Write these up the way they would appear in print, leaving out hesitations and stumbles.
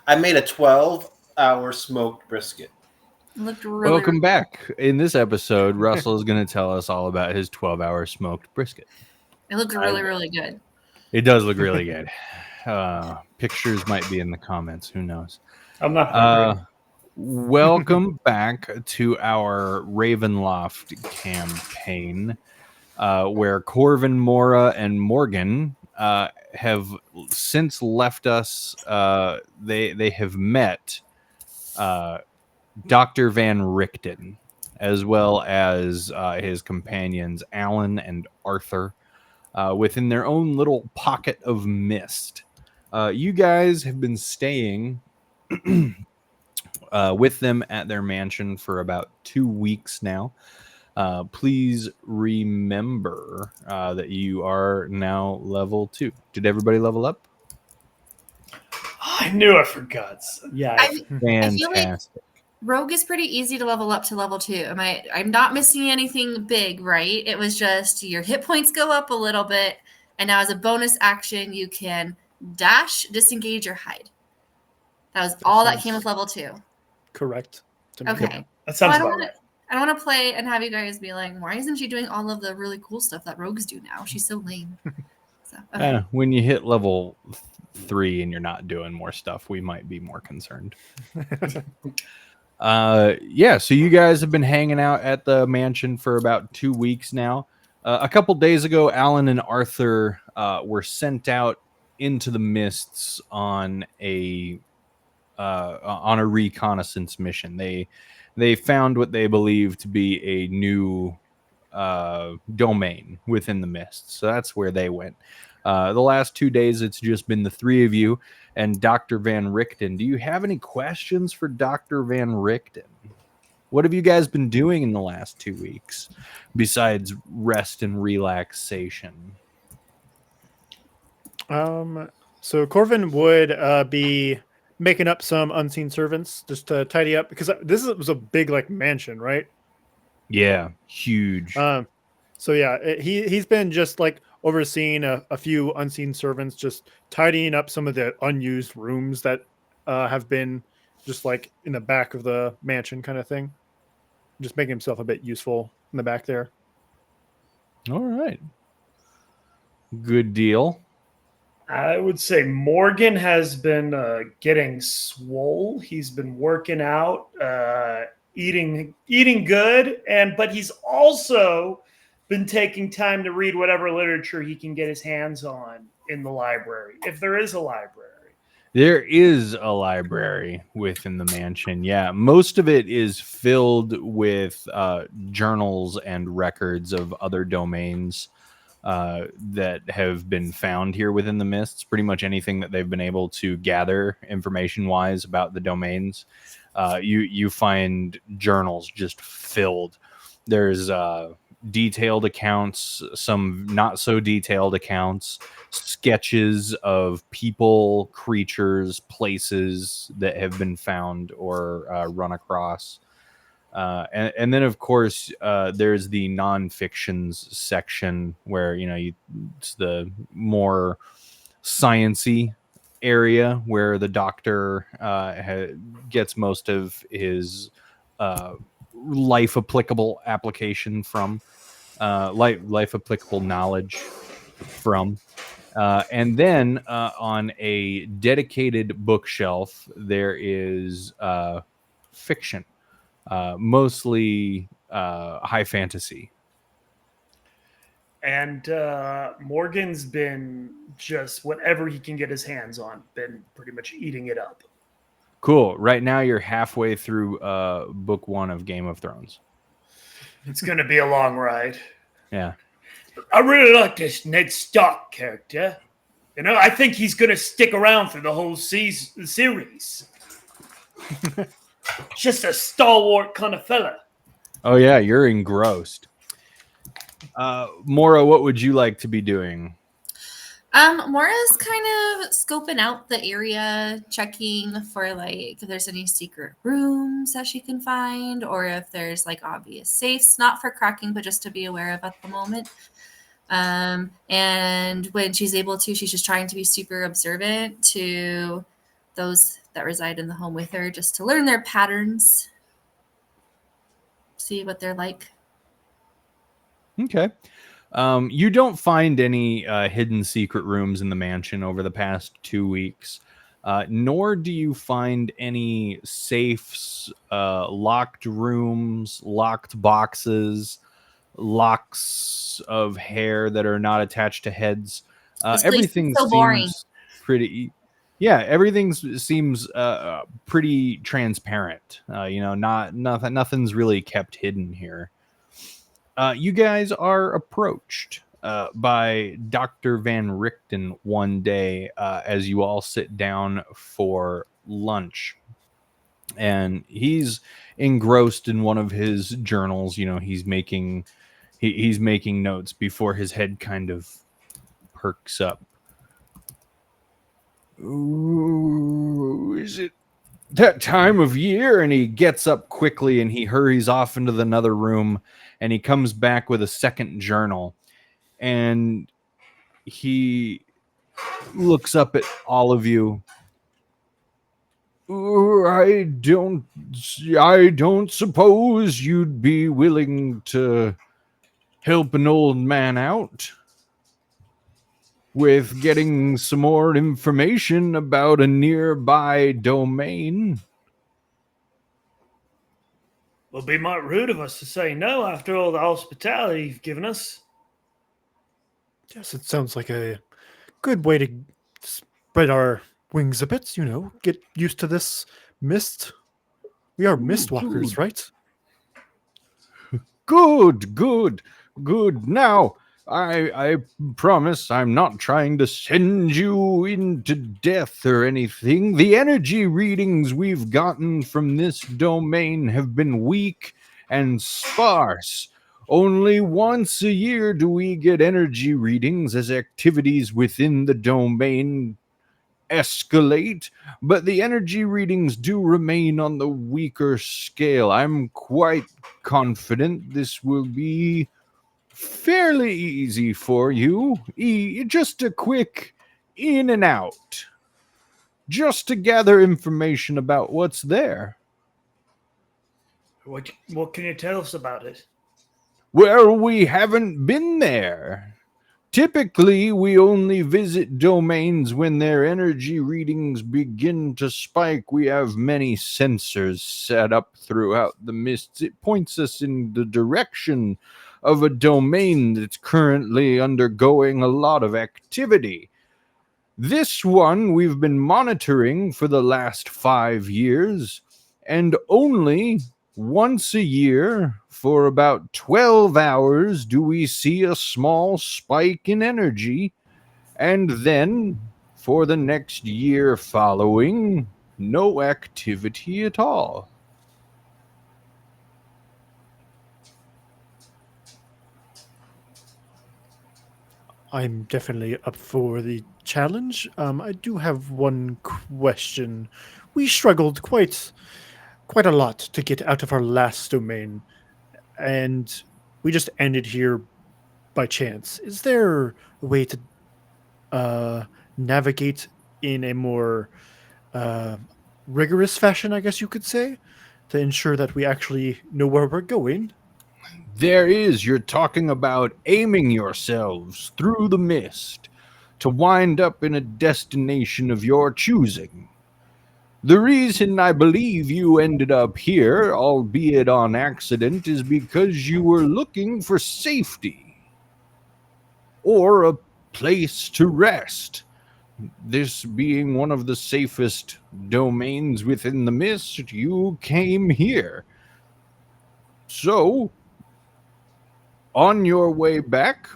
I made a 12-hour smoked brisket. It looked really, Welcome really back. In this episode, Russell is going to tell us all about his 12-hour smoked brisket. It looked really, really good. It does look really good. Pictures might be in the comments. Who knows? I'm not hungry. Welcome back to our Ravenloft campaign, where Corvin, Mora, and Morgan have since left us. They have met Dr. Van Richten, as well as his companions Alan and Arthur, within their own little pocket of mist. You guys have been staying with them at their mansion for about 2 weeks now. Please remember that you are now level 2. Did everybody level up? I knew I forgot. Yeah. I feel like Fantastic. Rogue is pretty easy to level up to level 2. I'm not missing anything big, right? It was just your hit points go up a little bit, and now as a bonus action, you can dash, disengage, or hide. That was all that came with level 2. Correct. Okay. That sounds Well, about right. I don't want to play and have you guys be like, why isn't she doing all of the really cool stuff that rogues do now? She's so lame. So, okay. When you hit level 3 and you're not doing more stuff, we might be more concerned. So you guys have been hanging out at the mansion for about 2 weeks now. A couple days ago, Alan and Arthur were sent out into the mists on a reconnaissance mission. They found what they believe to be a new domain within the mists. So that's where they went. The last 2 days, it's just been the three of you and Dr. Van Richten. Do you have any questions for Dr. Van Richten? What have you guys been doing in the last 2 weeks besides rest and relaxation? So Corvin would be making up some unseen servants just to tidy up, because this was a big mansion, right? Yeah, huge. So yeah, he's been just overseeing a few unseen servants, just tidying up some of the unused rooms that have been just in the back of the mansion kind of thing. Just making himself a bit useful in the back there. All right. Good deal. I would say Morgan has been getting swole. He's been working out, eating good, but he's also been taking time to read whatever literature he can get his hands on in the library, if there is a library. There is a library within the mansion. Yeah, most of it is filled with journals and records of other domains that have been found here within the mists. Pretty much anything that they've been able to gather information-wise about the domains. You find journals just filled. There's detailed accounts, some not so detailed accounts, sketches of people, creatures, places that have been found or run across. And then, of course, there's the non-fictions section where, it's the more science-y area where the doctor gets most of his life applicable application from, life applicable knowledge from. And then on a dedicated bookshelf, there is fiction. Mostly high fantasy. And Morgan's been just whatever he can get his hands on, been pretty much eating it up. Cool. Right now you're halfway through book 1 of Game of Thrones. It's going to be a long ride. Yeah. I really like this Ned Stark character. I think he's going to stick around for the whole series. Just a stalwart kind of fella. Oh, yeah, you're engrossed. Mora, what would you like to be doing? Mora's kind of scoping out the area, checking for if there's any secret rooms that she can find, or if there's obvious safes, not for cracking, but just to be aware of at the moment. And when she's able to, she's just trying to be super observant to those that reside in the home with her, just to learn their patterns, see what they're like. Okay. You don't find any hidden secret rooms in the mansion over the past 2 weeks, nor do you find any safes, locked rooms, locked boxes, locks of hair that are not attached to heads. This place is Everything so boring. seems pretty. Yeah, everything seems pretty transparent. Nothing's really kept hidden here. You guys are approached by Dr. Van Richten one day as you all sit down for lunch. And he's engrossed in one of his journals. He's making notes before his head kind of perks up. Ooh, is it that time of year? And he gets up quickly and he hurries off into another room, and he comes back with a second journal, and he looks up at all of you. I don't suppose you'd be willing to help an old man out with getting some more information about a nearby domain? Well, be might rude of us to say no after all the hospitality you've given us. Yes, it sounds like a good way to spread our wings a bit, get used to this mist. We are mist walkers, right? Good. Now, I promise I'm not trying to send you into death or anything. The energy readings we've gotten from this domain have been weak and sparse. Only once a year do we get energy readings as activities within the domain escalate, but the energy readings do remain on the weaker scale. I'm quite confident this will be fairly easy for you. Just a quick in and out, just to gather information about what's there. What can you tell us about it? Well, we haven't been there. Typically, we only visit domains when their energy readings begin to spike. We have many sensors set up throughout the mists. It points us in the direction of a domain that's currently undergoing a lot of activity. This one we've been monitoring for the last 5 years, and only once a year, for about 12 hours, do we see a small spike in energy, and then, for the next year following, no activity at all. I'm definitely up for the challenge. I do have one question. We struggled quite a lot to get out of our last domain, and we just ended here by chance. Is there a way to navigate in a more rigorous fashion, I guess you could say, to ensure that we actually know where we're going? There is. You're talking about aiming yourselves through the mist to wind up in a destination of your choosing. The reason I believe you ended up here, albeit on accident, is because you were looking for safety or a place to rest. This being one of the safest domains within the mist, you came here. So, on your way back,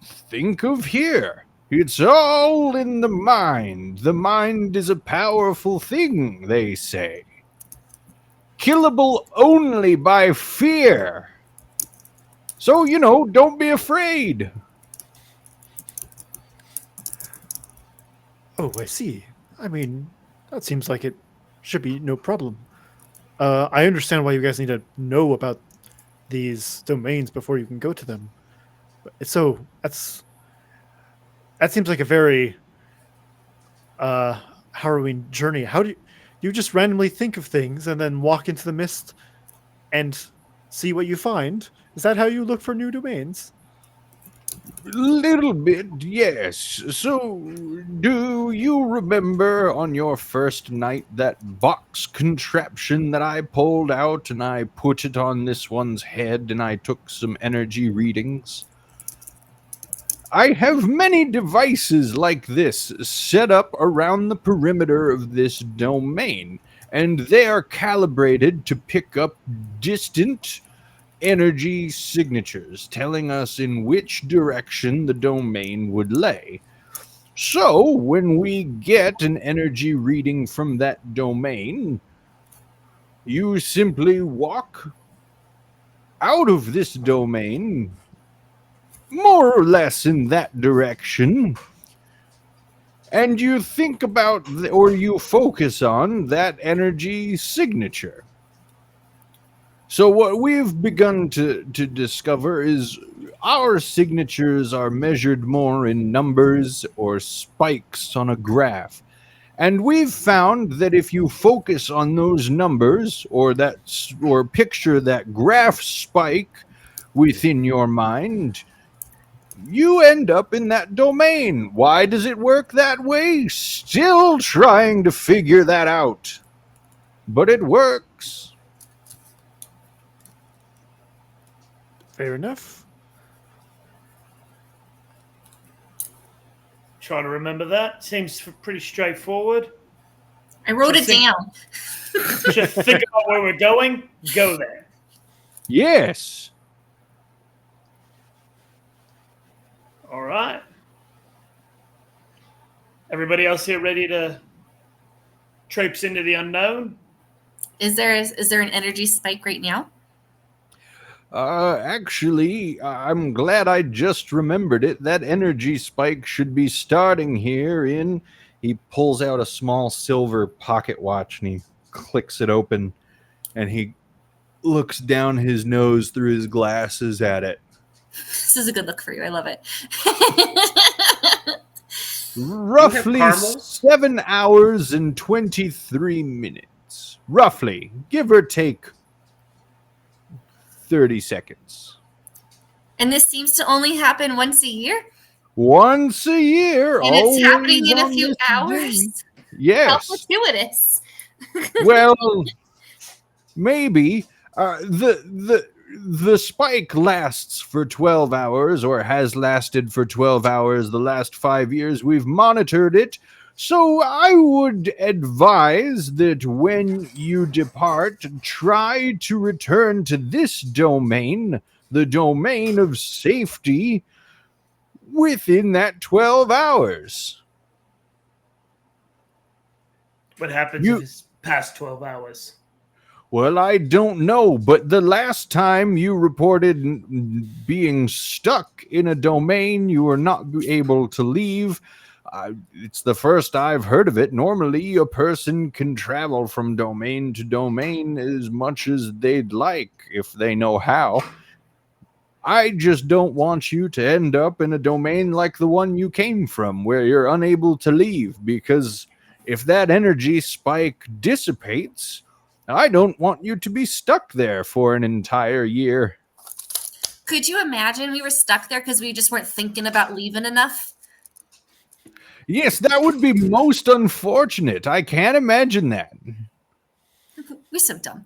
think of here. It's all in the mind. The mind is a powerful thing, they say. Killable only by fear. So, don't be afraid. Oh, I see. I mean, that seems like it should be no problem. I understand why you guys need to know about these domains before you can go to them. So that seems like a very harrowing journey. How do you just randomly think of things and then walk into the mist and see what you find? Is that how you look for new domains? Little bit, yes. So, do you remember on your first night that box contraption that I pulled out and I put it on this one's head and I took some energy readings? I have many devices like this set up around the perimeter of this domain, and they are calibrated to pick up distant energy signatures telling us in which direction the domain would lay. So, when we get an energy reading from that domain, you simply walk out of this domain, more or less in that direction, and you think about or you focus on that energy signature. So what we've begun to discover is our signatures are measured more in numbers or spikes on a graph. And we've found that if you focus on those numbers or picture that graph spike within your mind, you end up in that domain. Why does it work that way? Still trying to figure that out. But it works. Fair enough. Trying to remember that. Seems pretty straightforward. I wrote it down. Just think about where we're going. Go there. Yes. All right. Everybody else here ready to traipse into the unknown? Is there an energy spike right now? Actually, I'm glad I just remembered it. That energy spike should be starting here in... He pulls out a small silver pocket watch and he clicks it open and he looks down his nose through his glasses at it. This is a good look for you. I love it. Roughly 7 hours and 23 minutes. Roughly, give or take 30 seconds. And this seems to only happen once a year? Once a year. And it's happening in a always few on this hours? day. Yes. How fortuitous. Well, maybe. The spike lasts for 12 hours or has lasted for 12 hours the last 5 years we've monitored it. So I would advise that when you depart, try to return to this domain, the domain of safety, within that 12 hours. What happens if it's past 12 hours? Well, I don't know, but the last time you reported being stuck in a domain, you were not able to leave. It's the first I've heard of it. Normally, a person can travel from domain to domain as much as they'd like if they know how. I just don't want you to end up in a domain like the one you came from, where you're unable to leave, because if that energy spike dissipates, I don't want you to be stuck there for an entire year. Could you imagine we were stuck there because we just weren't thinking about leaving enough? Yes, that would be most unfortunate. I can't imagine that. We're so dumb.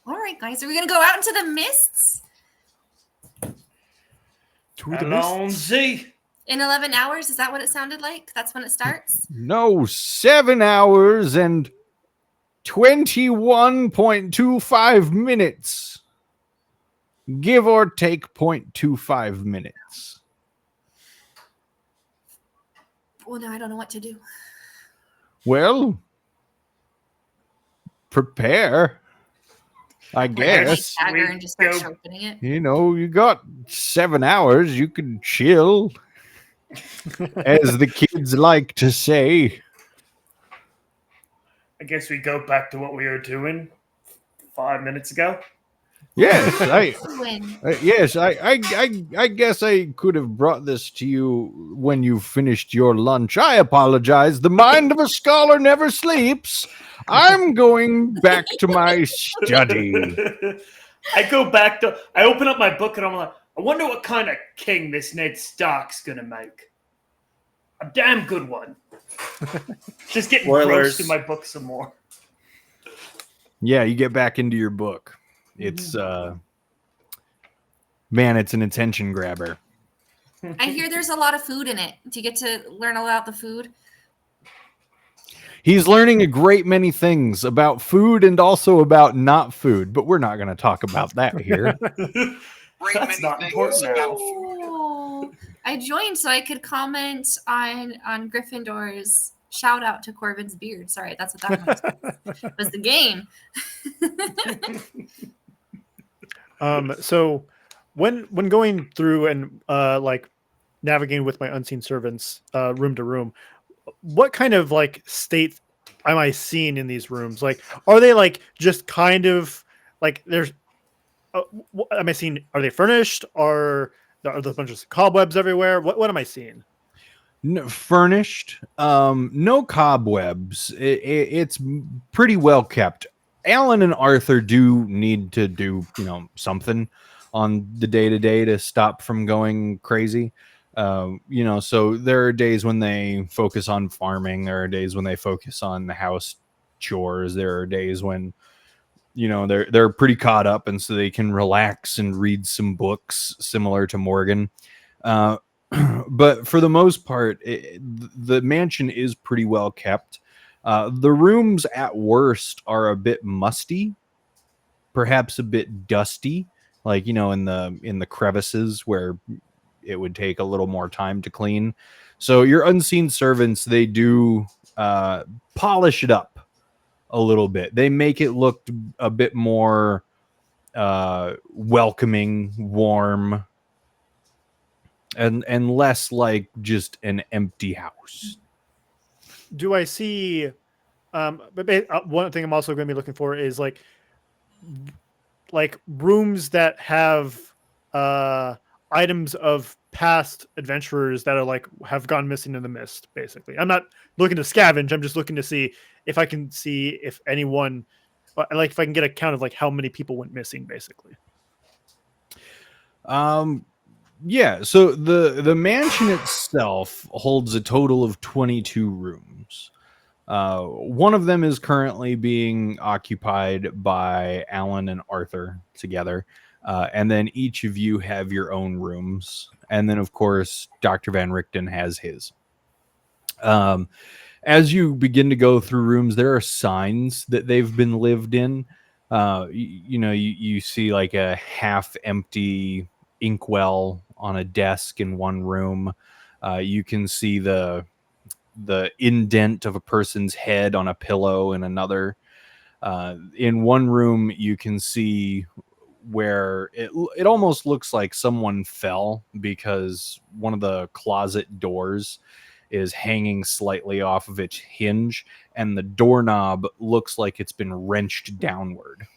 All right, guys, are we going to go out into the mists? Alonzi. In 11 hours? Is that what it sounded like? That's when it starts? No, 7 hours and 21.25 minutes. Give or take 0.25 minutes. Well, no, I don't know what to do. Well, prepare, I guess. Dagger and just start sharpening it. You know, you got 7 hours. You can chill, as the kids like to say. I guess we go back to what we were doing 5 minutes ago. Yes, Win. yes, I guess I could have brought this to you when you finished your lunch. I apologize. The mind of a scholar never sleeps. I'm going back to my study. I open up my book and I'm like, I wonder what kind of king this Ned Stark's gonna make. A damn good one. Just getting Spoilers. engrossed in my book some more. Yeah, you get back into your book. It's man, it's an attention grabber. I hear there's a lot of food in it. Do you get to learn about the food? He's learning a great many things about food and also about not food, but we're not going to talk about that here. That's not important now. Oh, I joined so I could comment on Gryffindor's shout out to Corbin's beard. Sorry, that's what that was the game. So when going through and like navigating with my unseen servants room to room, what kind of like state am I seeing in these rooms? Like, are they like just kind of like there's am I seeing, are they furnished? Are there a bunch of cobwebs everywhere? What am I seeing? No, furnished, no cobwebs. It's pretty well kept. Alan and Arthur do need to do, something on the day-to-day to stop from going crazy. So there are days when they focus on farming. There are days when they focus on the house chores. There are days when, they're pretty caught up, and so they can relax and read some books similar to Morgan. But for the most part, the mansion is pretty well kept. The rooms at worst are a bit musty, perhaps a bit dusty, like, in the crevices where it would take a little more time to clean. So your unseen servants, they do polish it up a little bit. They make it look a bit more welcoming, warm, and less like just an empty house. Do I see but one thing I'm also going to be looking for is like rooms that have items of past adventurers that are like have gone missing in the mist. Basically, I'm not looking to scavenge. I'm just looking to see if I can see if anyone, like if I can get a count of like how many people went missing, basically. Yeah, so the mansion itself holds a total of 22 rooms. One of them is currently being occupied by Alan and Arthur together. And then each of you have your own rooms. And then, of course, Dr. Van Richten has his. As you begin to go through rooms, there are signs that they've been lived in. You see like a half-empty inkwell on a desk in one room. You can see the indent of a person's head on a pillow in another. In one room, you can see where it almost looks like someone fell because one of the closet doors is hanging slightly off of its hinge, and the doorknob looks like it's been wrenched downward,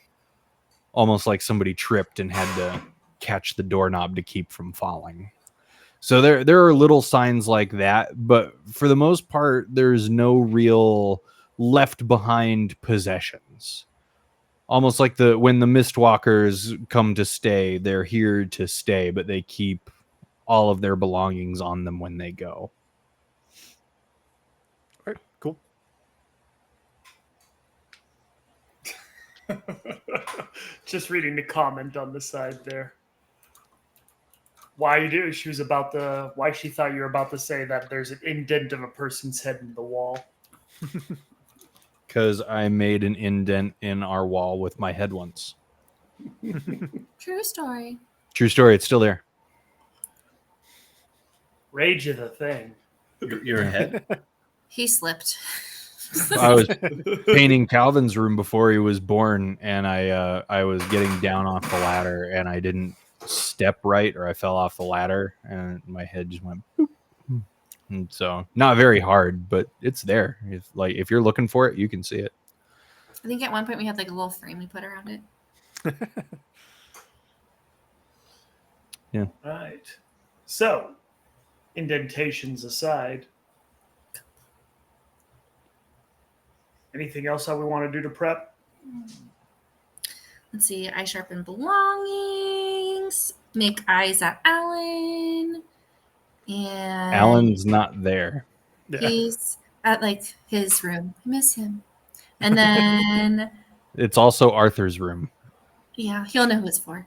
almost like somebody tripped and had to catch the doorknob to keep from falling. So there are little signs like that, but for the most part, there's no real left behind possessions. Almost like when the Mistwalkers come to stay, they're here to stay, but they keep all of their belongings on them when they go. All right, cool. Just reading the comment on the side there. Why she thought you were about to say that there's an indent of a person's head in the wall. Because I made an indent in our wall with my head once. True story. True story. It's still there. Rage of the thing. Your head? He slipped. I was painting Calvin's room before he was born, and I was getting down off the ladder, and I didn't step right, or I fell off the ladder, and my head just went boop. And so not very hard, but it's there. If you're looking for it, you can see it. I think at one point we had like a little frame we put around it. Yeah. All right. So, indentations aside, anything else that we want to do to prep? Let's see. Eye sharpen belongings. Make eyes at Alan. And Alan's not there. Yeah. he's at like his room. I miss him. And then It's also Arthur's room. yeah, he'll know who it's for.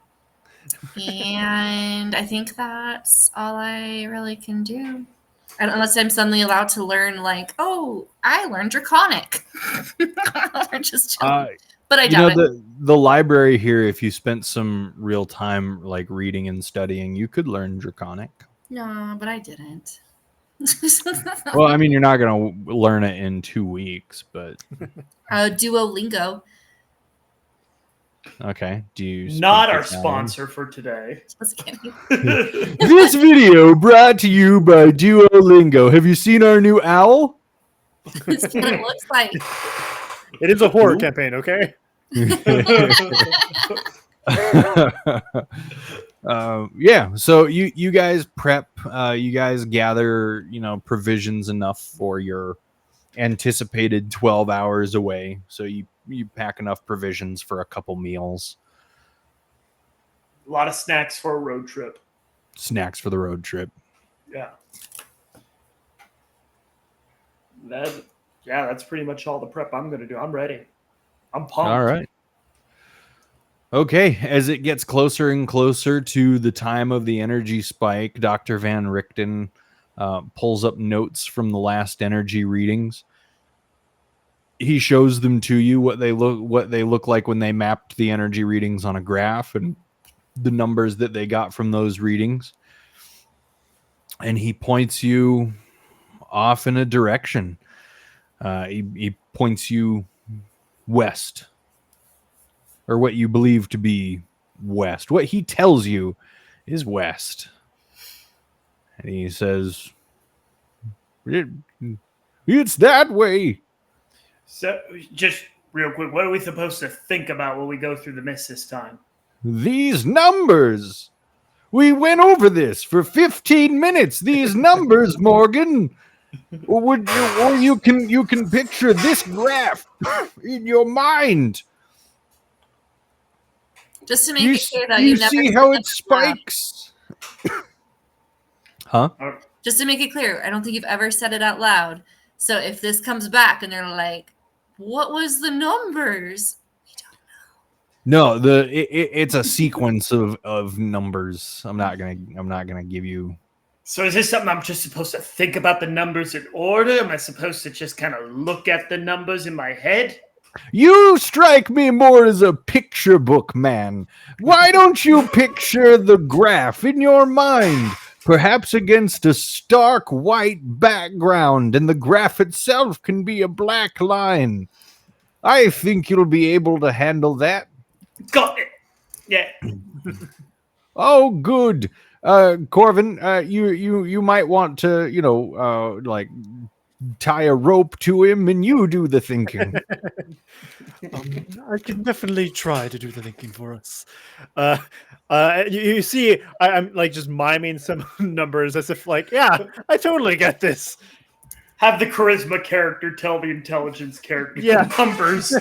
And I think that's all I really can do. Unless I'm suddenly allowed to learn, like, oh, I learned Draconic. Or just chilling. But I doubt it. The library here, if you spent some real time like reading and studying, you could learn Draconic. No, but I didn't. Well, I mean, you're not going to learn it in 2 weeks, but Duolingo. okay. Do you speak Not our Italian? sponsor for today. Just kidding. This video brought to you by Duolingo. Have you seen our new owl? That's what it looks like. It is a horror campaign, okay? Yeah, so you guys prep, you guys gather, provisions enough for your anticipated 12 hours away. So you pack enough provisions for a couple meals, A lot of snacks for a road trip. snacks for the road trip. Yeah. That's pretty much all the prep I'm going to do. I'm ready. I'm pumped. All right. Okay, as it gets closer and closer to the time of the energy spike, Dr. Van Richten pulls up notes from the last energy readings. He shows them to you, what they look like when they mapped the energy readings on a graph and the numbers that they got from those readings. And he points you off in a direction. He points you west, or what you believe to be west. What he tells you is west. And he says, it's that way. So, just real quick, what are we supposed to think about when we go through the mist this time? These numbers. We went over this for 15 minutes. These numbers, Morgan. Or you can picture this graph in your mind. Just to make it clear, though, you never see said how that it spikes. Huh? Just to make it clear, I don't think you've ever said it out loud. So if this comes back and they're like, "What was the numbers?" We don't know. No, it's a sequence of numbers. I'm not gonna give you. So is this something I'm just supposed to think about the numbers in order? Am I supposed to just kind of look at the numbers in my head? You strike me more as a picture book man. Why don't you picture the graph in your mind, perhaps against a stark white background, and the graph itself can be a black line? I think you'll be able to handle that. Got it. Yeah. Oh, good. Corvin, you might want to, like tie a rope to him and you do the thinking. I can definitely try to do the thinking for us. You see, I'm like just miming some numbers as if like, yeah, I totally get this. Have the charisma character tell the intelligence character Yeah. the numbers.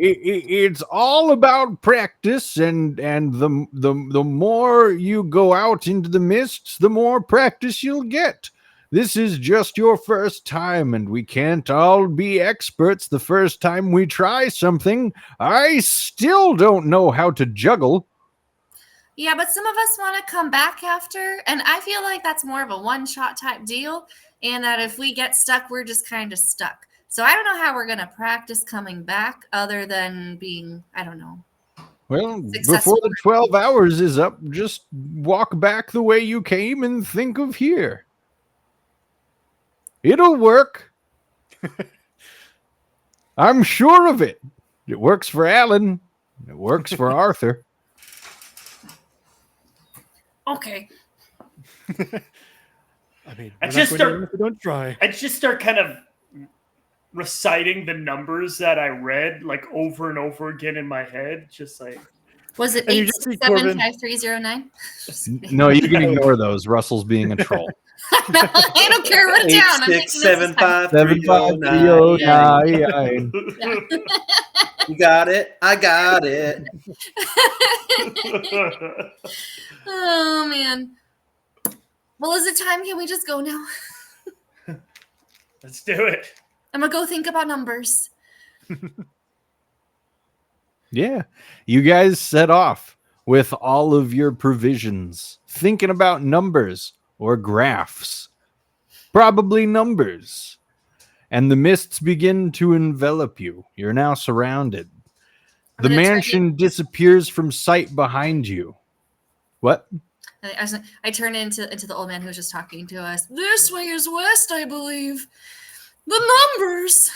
It's all about practice, and the more you go out into the mists, the more practice you'll get. This is just your first time, and we can't all be experts the first time we try something. I still don't know how to juggle. Yeah, but some of us want to come back after, and I feel like that's more of a one-shot type deal, and that if we get stuck, we're just kind of stuck. So I don't know how we're going to practice coming back other than being, I don't know. Well, Successful. before the 12 hours is up, just walk back the way you came and think of here. It'll work. I'm sure of it. It works for Alan. It works for Arthur. Okay. I mean, I we're just not going start- to if we don't try. I just start kind of reciting the numbers that I read like over and over again in my head. Just like, Was it And you just see Corbin. 8675309? No, you can ignore those. Russell's being a troll. No, I don't care what Eight town. I'm six taking seven this time. five three oh 75309. nine. You got it. I got it. Oh man. Well, is it time? Can we just go now? Let's do it. I'm gonna go think about numbers. Yeah. You guys set off with all of your provisions, thinking about numbers or graphs. Probably numbers. And the mists begin to envelop you. You're now surrounded. I'm The gonna turn mansion disappears from sight behind you. What? I turn into the old man who was just talking to us. This way is west, I believe. The numbers.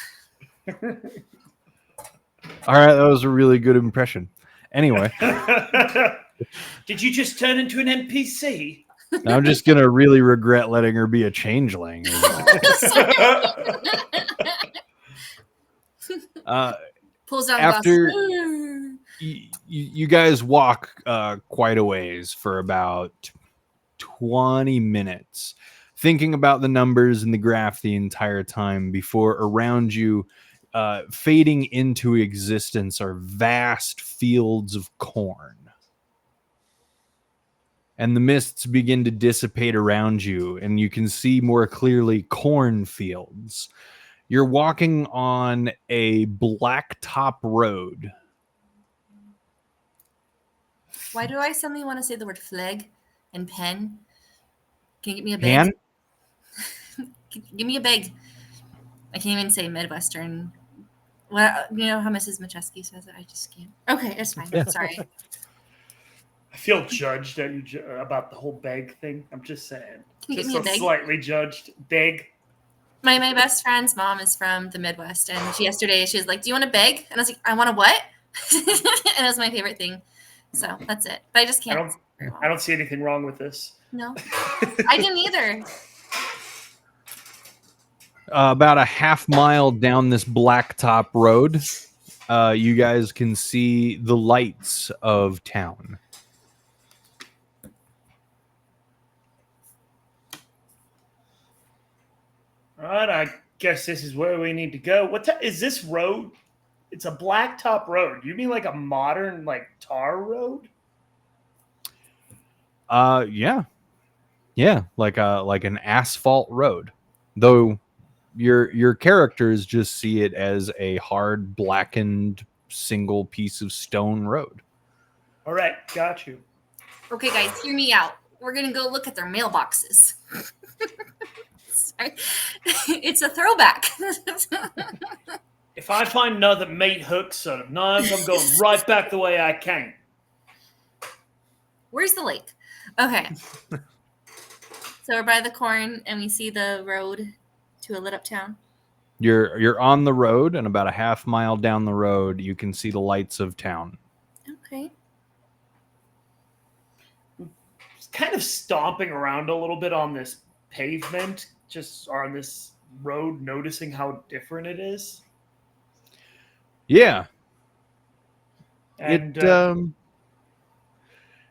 All right, that was a really good impression. Anyway, Did you just turn into an NPC? I'm just going to really regret letting her be a changeling. Pulls down After- glasses. You guys walk quite a ways for about 20 minutes, thinking about the numbers and the graph the entire time before around you, fading into existence, are vast fields of corn. And the mists begin to dissipate around you, and you can see more clearly cornfields. You're walking on a blacktop road. Why do I suddenly want to say the word flag and pen? Can you get me a Pan? bag? Give me a bag. I can't even say Midwestern. Well, you know how Mrs. Macheski says it? I just can't. Okay, it's fine. Yeah. Sorry. I feel judged at you about the whole beg thing. I'm just saying. Can you Just give me a so beg? slightly judged. Beg. My best friend's mom is from the Midwest, and yesterday she was like, "Do you want a bag?" And I was like, "I want a what?" And it was my favorite thing. So that's it. But I just can't. I don't see anything wrong with this. No, I didn't either. About a half mile down this blacktop road, you guys can see the lights of town. All right, I guess this is where we need to go. Is this road? It's a blacktop road. You mean like a modern, like tar road? Yeah, like an asphalt road. Though your characters just see it as a hard, blackened, single piece of stone road. All right, got you. Okay, guys, hear me out. We're gonna go look at their mailboxes. Sorry. It's a throwback. If I find another meat hook son of knives, I'm going right back the way I came. Where's the lake? Okay. So we're by the corn, and we see the road to a lit up town. You're on the road, and about a half mile down the road, you can see the lights of town. Okay. Just kind of stomping around a little bit on this pavement, just on this road, noticing how different it is. Yeah, And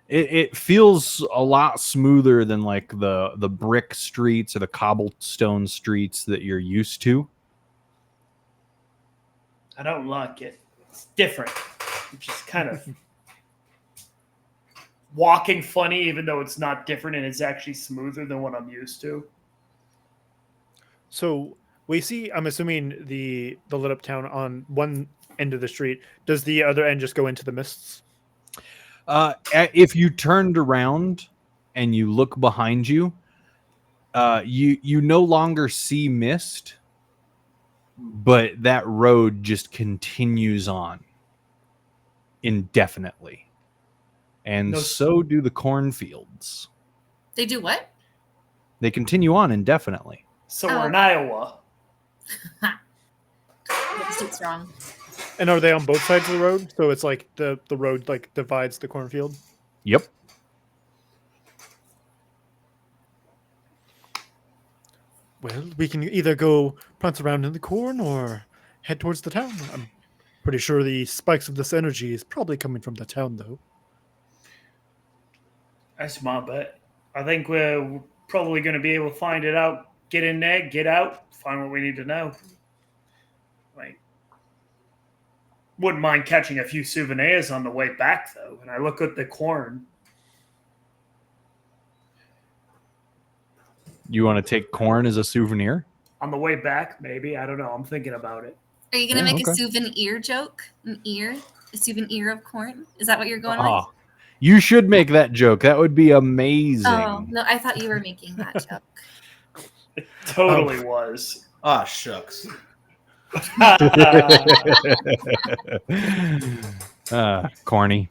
it feels a lot smoother than like the brick streets or the cobblestone streets that you're used to. I don't like it. It's different. It's just kind of walking funny, even though it's not different and it's actually smoother than what I'm used to. So we see, I'm assuming the lit up town on one end of the street. Does the other end just go into the mists? If you turned around and you look behind you, you no longer see mist, but that road just continues on indefinitely. And so do the cornfields. They do what? They continue on indefinitely. So we're in Iowa. It's wrong. And are they on both sides of the road? So it's like the road like divides the cornfield? Yep. Well, we can either go prance around in the corn or head towards the town. I'm pretty sure the spikes of this energy is probably coming from the town, though. That's my bet. I think we're probably going to be able to find it out. Get in there, get out, find what we need to know. Like, wouldn't mind catching a few souvenirs on the way back, though. And I look at the corn. You want to take corn as a souvenir? On the way back, maybe. I don't know. I'm thinking about it. Are you gonna Yeah, make a okay. souvenir joke? A souvenir of corn? Is that what you're going with? Oh, you should make that joke. That would be amazing. Oh no, I thought you were making that joke. It totally was. Ah, shucks. Corny.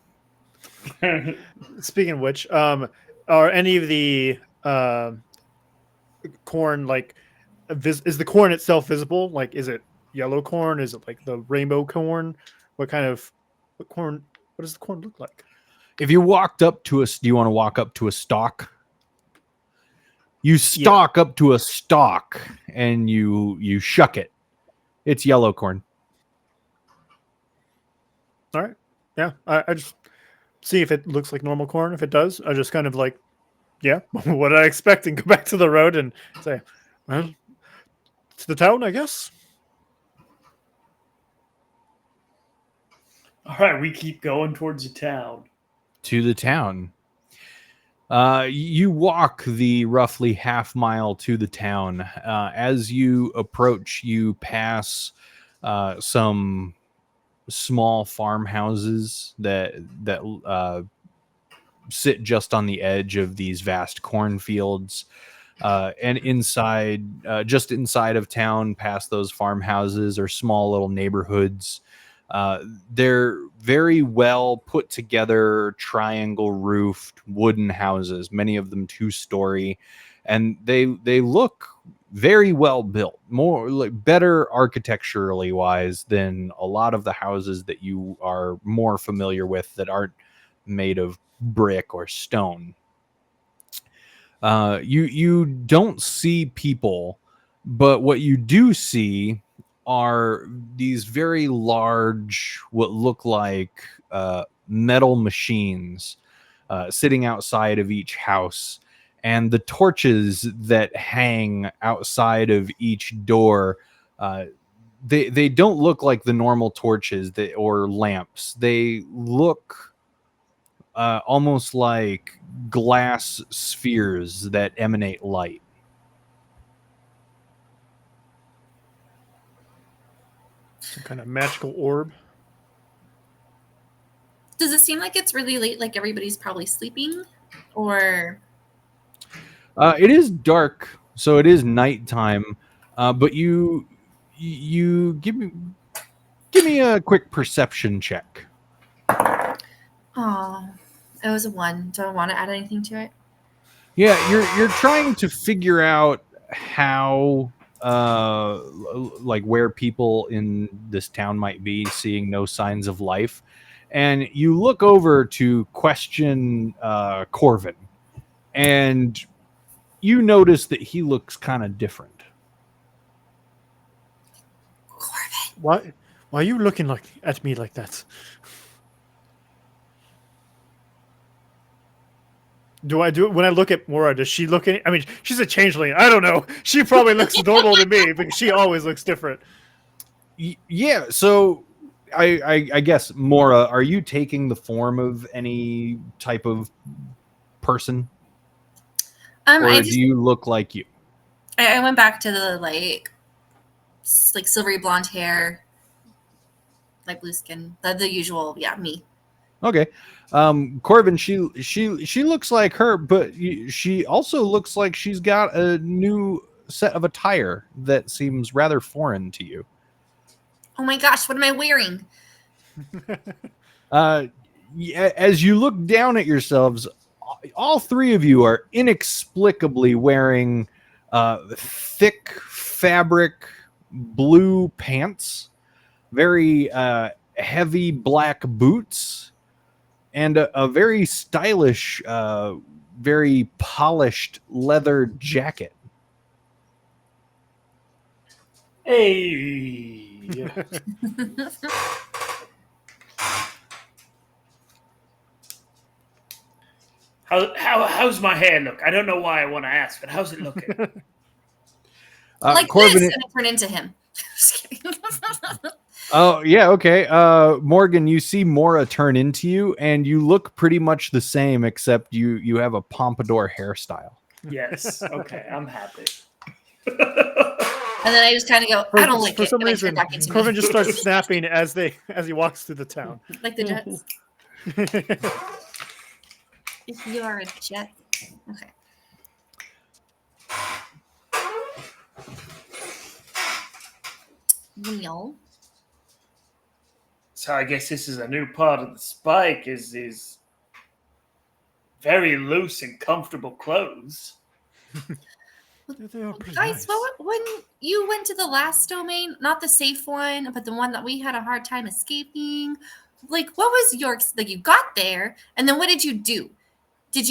Speaking of which, are any of the corn like is the corn itself visible? Like, is it yellow corn? Is it like the rainbow corn? What corn? What does the corn look like? If you walked up to us, do you want to walk up to a stalk? You stalk up to a stalk and you shuck it. It's yellow corn. All right. Yeah. I just see if it looks like normal corn. If it does, I just kind of like, yeah, what did I expect? And go back to the road and say, well, it's the town, I guess. All right, we keep going towards the town. To the town. You walk the roughly half mile to the town. As you approach, you pass some small farmhouses that sit just on the edge of these vast cornfields. And inside, just inside of town, past those farmhouses, are small little neighborhoods. They're very well put together, triangle roofed wooden houses, many of them 2-story, and they look very well built, more like better architecturally wise than a lot of the houses that you are more familiar with that aren't made of brick or stone. You don't see people, but what you do see are these very large, what look like metal machines sitting outside of each house, and the torches that hang outside of each door. They don't look like the normal torches or lamps. They look almost like glass spheres that emanate light. Some kind of magical orb. Does it seem like it's really late, like everybody's probably sleeping? Or it is dark, so it is nighttime. But you give me a quick perception check. oh, it was a 1. Do I want to add anything to it? Yeah, you're trying to figure out how like where people in this town might be, seeing no signs of life. And you look over to question Corvin, and you notice that he looks kind of different. Corbin. Why are you looking at me like that? Do I do it when I look at Mora? Does she look at? I mean, she's a changeling. I don't know. She probably looks normal to me, but she always looks different. Yeah. So I guess Mora, are you taking the form of any type of person, or do you look like you? I went back to the like silvery blonde hair, like blue skin, the usual. Yeah, me. Okay. Corvin, she looks like her, but she also looks like she's got a new set of attire that seems rather foreign to you. Oh my gosh, what am I wearing? As you look down at yourselves, all three of you are inexplicably wearing thick fabric blue pants, very heavy black boots, and a very stylish, very polished leather jacket. Hey. How's my hair look? I don't know why I want to ask, but how's it looking? Like Corbin, this, and I turn into him. Just kidding. oh yeah, okay. Morgan, you see Mora turn into you, and you look pretty much the same, except you have a pompadour hairstyle. Yes. Okay, I'm happy. And then I just kind of go, I don't like for it. some And I start reason, talking to Corbin me. just starts snapping as he walks through the town. Like the Jets. If you are a Jet. Okay. Wheel. So I guess this is a new part of the spike. Is very loose and comfortable clothes. They are pretty Guys, nice. when you went to the last domain, not the safe one, but the one that we had a hard time escaping, like what was your like you got there and then what did you do? Did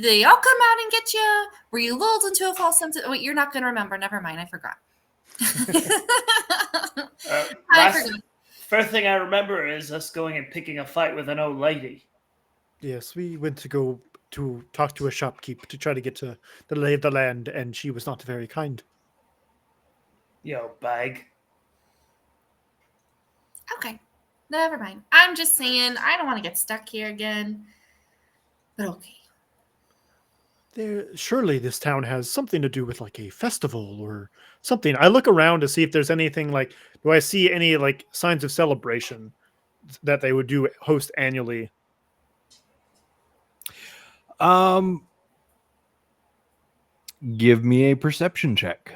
they all come out and get you? Were you lulled into a false sense of wait, you're not gonna remember, never mind, I forgot. I forgot. First thing I remember is us going and picking a fight with an old lady. Yes, we went to go to talk to a shopkeep to try to get to the lay of the land, and she was not very kind. Yo, bag. Okay. Never mind. I'm just saying I don't want to get stuck here again. But okay. Surely this town has something to do with like a festival or something. I look around to see if there's anything like, do I see any like signs of celebration that they would do host annually? Give me a perception check.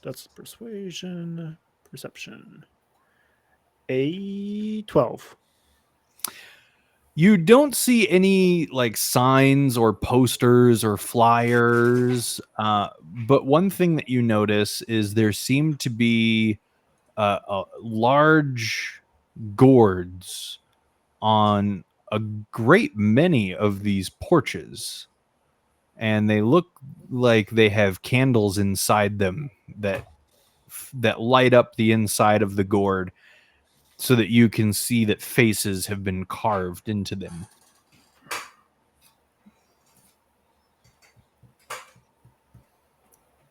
That's persuasion, perception. A 12. You don't see any like signs or posters or flyers, but one thing that you notice is there seem to be large gourds on a great many of these porches, and they look like they have candles inside them that light up the inside of the gourd so that you can see that faces have been carved into them.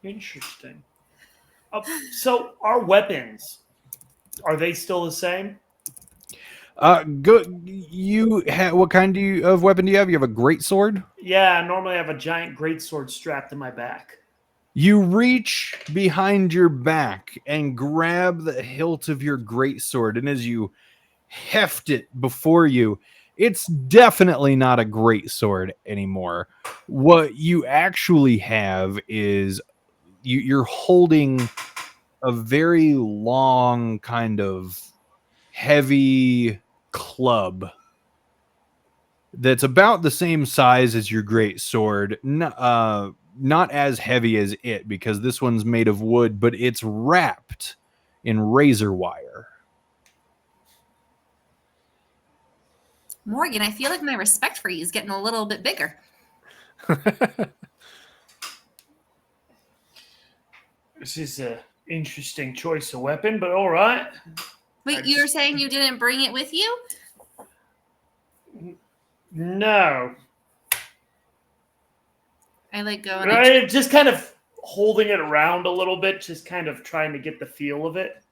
Interesting. So our weapons, are they still the same? Good. What kind of weapon do you have? You have a great sword. Yeah, I normally have a giant greatsword strapped to my back. You reach behind your back and grab the hilt of your greatsword, and as you heft it before you, it's definitely not a greatsword anymore. What you actually have is you're holding a very long, kind of heavy club that's about the same size as your great sword. Not as heavy as it, because this one's made of wood, but it's wrapped in razor wire. Morgan, I feel like my respect for you is getting a little bit bigger. This is an interesting choice of weapon, but all right. Wait, you were saying you didn't bring it with you? No. I like going. Right, just kind of holding it around a little bit, just kind of trying to get the feel of it.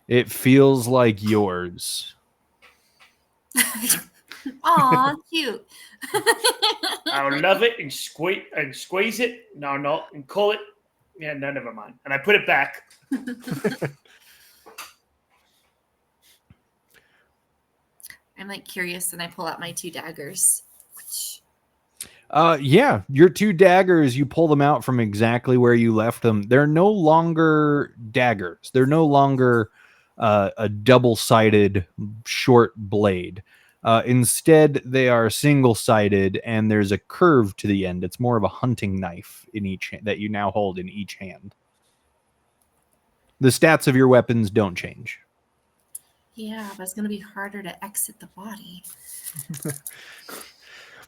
It feels like yours. Aw, cute. I'll love it and squeeze it. No, and call it. Yeah, no, never mind. And I put it back. I'm like curious, and I pull out my 2 daggers. Yeah, your 2 daggers, you pull them out from exactly where you left them. They're no longer daggers. They're no longer a double-sided short blade. Instead, they are single-sided, and there's a curve to the end. It's more of a hunting knife in each that you now hold in each hand. The stats of your weapons don't change. Yeah, but it's going to be harder to exit the body.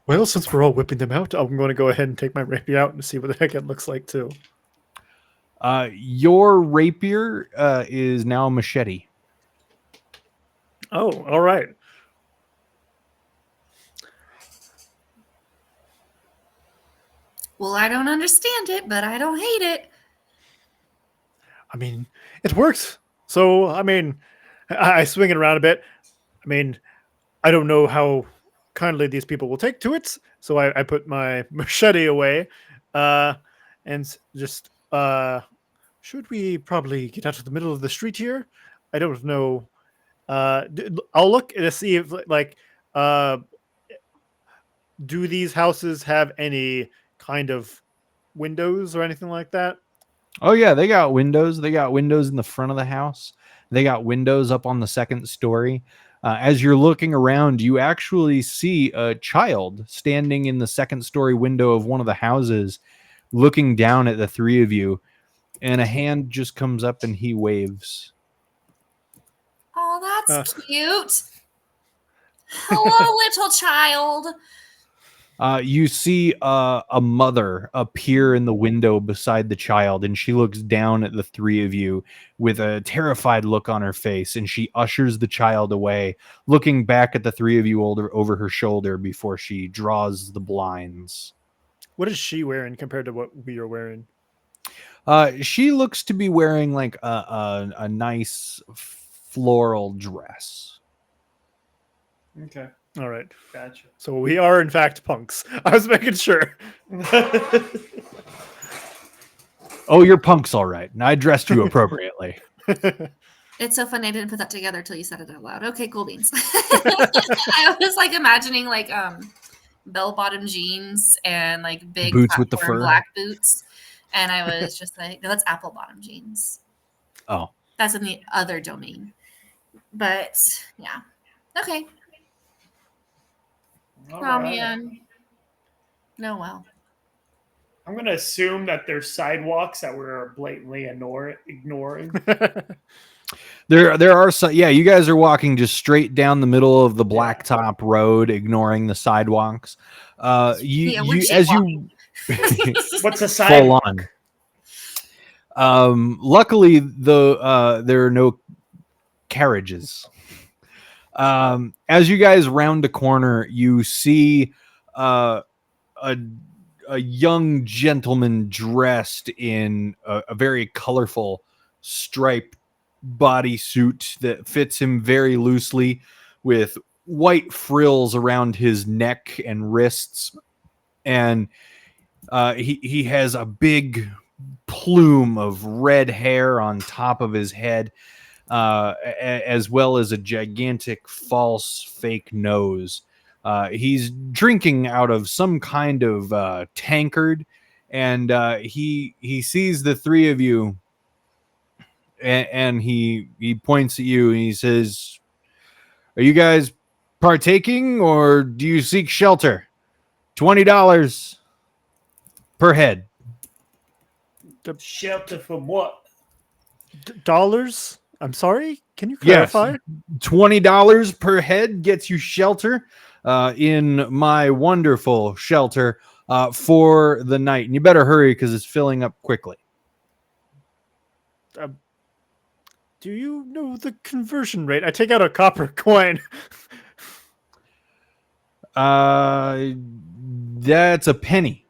Well, since we're all whipping them out, I'm going to go ahead and take my rapier out and see what the heck it looks like, too. Your rapier is now a machete. Oh, all right. Well, I don't understand it, but I don't hate it. I mean, it works. So, I mean, I swing it around a bit. I mean, I don't know how kindly these people will take to it. So I put my machete away, and just should we probably get out of the middle of the street here? I don't know. I'll look to see if like uh, do these houses have any kind of windows or anything like that? Oh yeah, they got windows. They got windows in the front of the house. They got windows up on the second story. As you're looking around, you actually see a child standing in the second story window of one of the houses, looking down at the three of you, and a hand just comes up and he waves. Oh, that's cute. Hello, little child. You see a mother appear in the window beside the child, and she looks down at the three of you with a terrified look on her face, and she ushers the child away, looking back at the three of you over her shoulder before she draws the blinds. What is she wearing compared to what we are wearing? She looks to be wearing like a nice floral dress. Okay, All right. gotcha. So we are in fact punks. I was making sure. Oh, you're punks, all right. And I dressed you appropriately. It's so funny I didn't put that together until you said it out loud. Okay, cool beans. I was like imagining like bell-bottom jeans and like big Boots with the platform fur? black boots. And I was just like, no, that's apple-bottom jeans. Oh. That's in the other domain. But yeah. Okay. All Oh right. man. No, well. I'm gonna assume that there's sidewalks that we're blatantly ignoring. There are some, yeah, you guys are walking just straight down the middle of the blacktop road, ignoring the sidewalks. Yeah, we're As you What's a full sidewalk? on. Luckily, there are no carriages. As you guys round a corner, you see a young gentleman dressed in a very colorful striped bodysuit that fits him very loosely, with white frills around his neck and wrists, and he has a big plume of red hair on top of his head, as well as a gigantic false fake nose. He's drinking out of some kind of tankard, and he sees the three of you, and he points at you and he says, "Are you guys partaking, or do you seek shelter? $20 per head." Shelter from what? Dollars? I'm sorry. Can you Yes. clarify? $20 per head gets you shelter in my wonderful shelter for the night. And you better hurry because it's filling up quickly. Do you know the conversion rate? I take out a copper coin. That's a penny.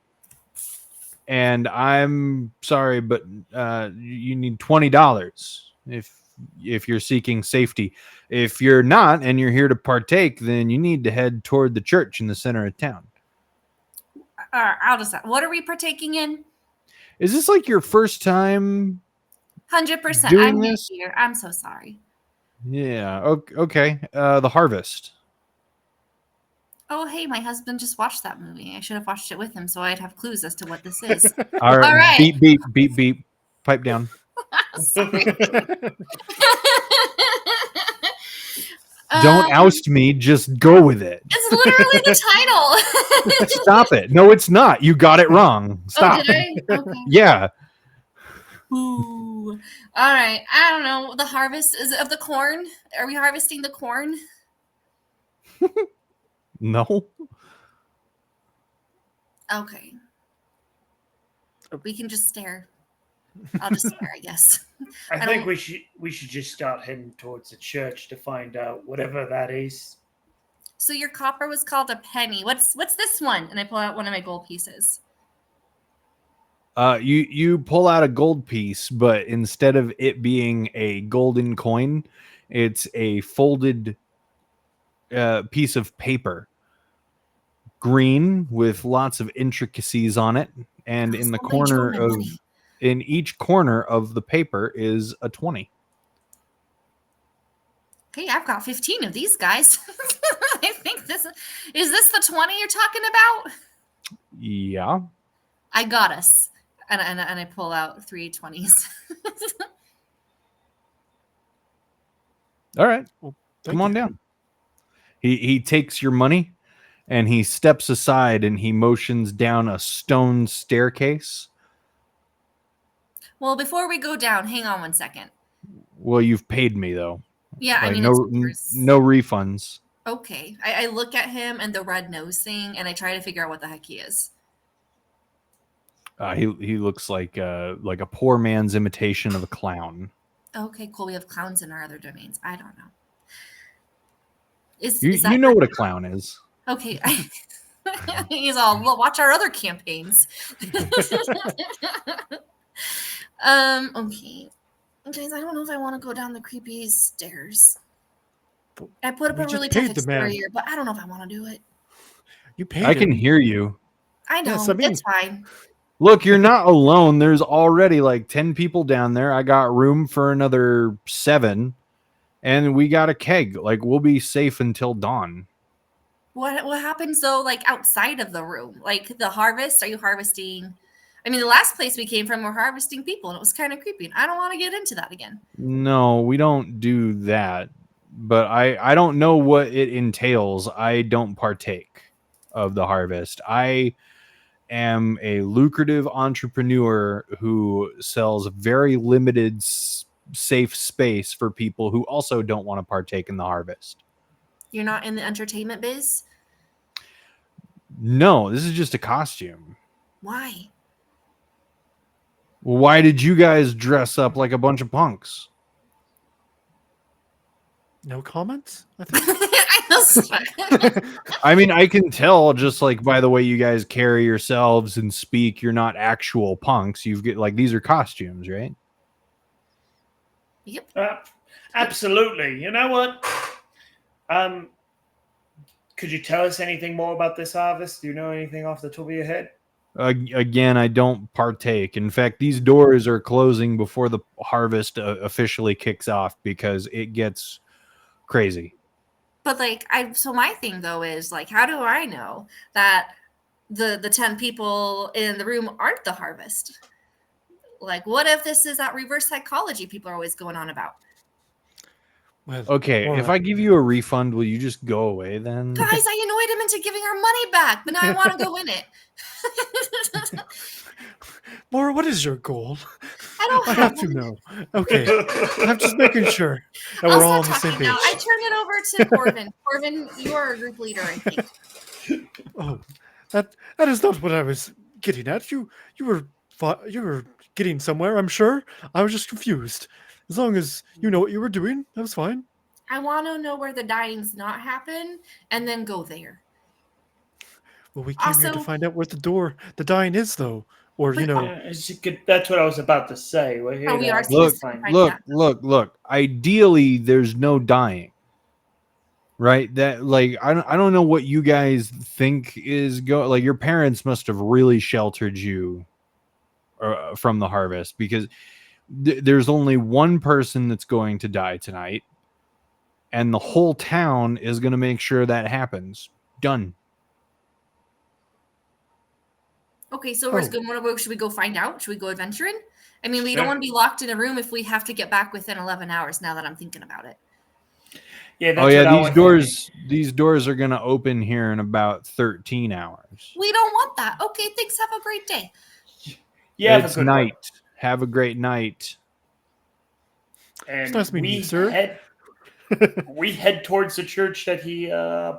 And I'm sorry, but you need $20 if you're seeking safety. If you're not and you're here to partake, then you need to head toward the church in the center of town. I'll decide. What are we partaking in? Is this like your first time? 100%. Doing I'm new this? here. I'm so sorry. Yeah. Okay. The harvest. Oh, hey, my husband just watched that movie. I should have watched it with him so I'd have clues as to what this is. All right. All right. Beep, beep, beep, beep. Pipe down. Sorry. Don't oust me. Just go with it. It's literally the title. Stop it. No, it's not. You got it wrong. Stop. Oh, did I? Okay. Yeah. Ooh. All right. I don't know. The harvest is of the corn. Are we harvesting the corn? No. Okay. We can just stare. I'll just stare, I guess. I I think don't- we should just start heading towards the church to find out whatever that is. So your copper was called a penny. What's this one? And I pull out one of my gold pieces. You pull out a gold piece, but instead of it being a golden coin, it's a folded piece of paper, green with lots of intricacies on it, and in the Somebody drew corner my of money. in each corner of the paper is a 20. Okay, I've got 15 of these guys. I think this is this the 20 you're talking about? Yeah. I got us. And I pull out 3 20s. All right. Well, Come on down. He takes your money and he steps aside and he motions down a stone staircase. Well, before we go down, hang on one second. Well, you've paid me though. Yeah, I Like, mean, no it's no refunds. okay. I look at him and the red nose thing, and I try to figure out what the heck he is. He looks like a poor man's imitation of a clown. Okay, cool. We have clowns in our other domains. I don't know. You Is that know what a clown is. okay? He's all watch our other campaigns. Okay. Guys, I don't know if I want to go down the creepy stairs. I put up We a just really tough paid the man. exterior, but I don't know if I want to do it. You paid I can him. hear you. I know. Yes, I mean- It's fine. Look, you're not alone. There's already like 10 people down there. I got room for another 7. And we got a keg. Like, we'll be safe until dawn. What happens though, like outside of the room? Like the harvest? Are you harvesting? I mean, the last place we came from, we're harvesting people, and it was kind of creepy. And I don't want to get into that again. No, we don't do that. But I don't know what it entails. I don't partake of the harvest. I am a lucrative entrepreneur who sells very limited safe space for people who also don't want to partake in the harvest. You're not in the entertainment biz? No, this is just a costume. Why? Why did you guys dress up like a bunch of punks? No comments? I think. I mean, I can tell just like by the way you guys carry yourselves and speak, you're not actual punks. You've got like these are costumes, right? Yep. Absolutely. You know what? Could you tell us anything more about this harvest? Do you know anything off the top of your head? Again, I don't partake. In fact, these doors are closing before the harvest officially kicks off because it gets crazy. But like, so my thing though is like, how do I know that the 10 people in the room aren't the harvest? Like, what if this is that reverse psychology people are always going on about? Well, Okay, all if right. I give you a refund, will you just go away then? Guys, I annoyed him into giving our money back, but now I want to go in it. Maura, what is your goal? I don't I have to know. Okay, I'm just making sure that we're all on the same page. now. I turn it over to Corvin. Corvin, you are a group leader, I think. Oh, that is not what I was getting at. You were getting somewhere. I'm sure. I was just confused. As long as you know what you were doing, that was fine. I want to know where the dying's not happen, and then go there. Well, we came here to Also- find out where the dying is, though. Or you know, That's what I was about to say. We're here Oh, we to are Look, Right, look, yeah. look. Ideally, there's no dying. Right? That like I don't know what you guys think is like your parents must have really sheltered you from the harvest because there's only one person that's going to die tonight and the whole town is going to make sure that happens. Done. Okay, so Oh. should we go find out? Should we go adventuring? I mean, we Sure. don't want to be locked in a room if we have to get back within 11 hours. Now that I'm thinking about it. Yeah, that's Oh yeah, what I was these doors are going to open here in about 13 hours. We don't want that. Okay, thanks. Have a great day. Yeah, It's night. Have a great night. And It's nice meeting you, sir. We head towards the church that he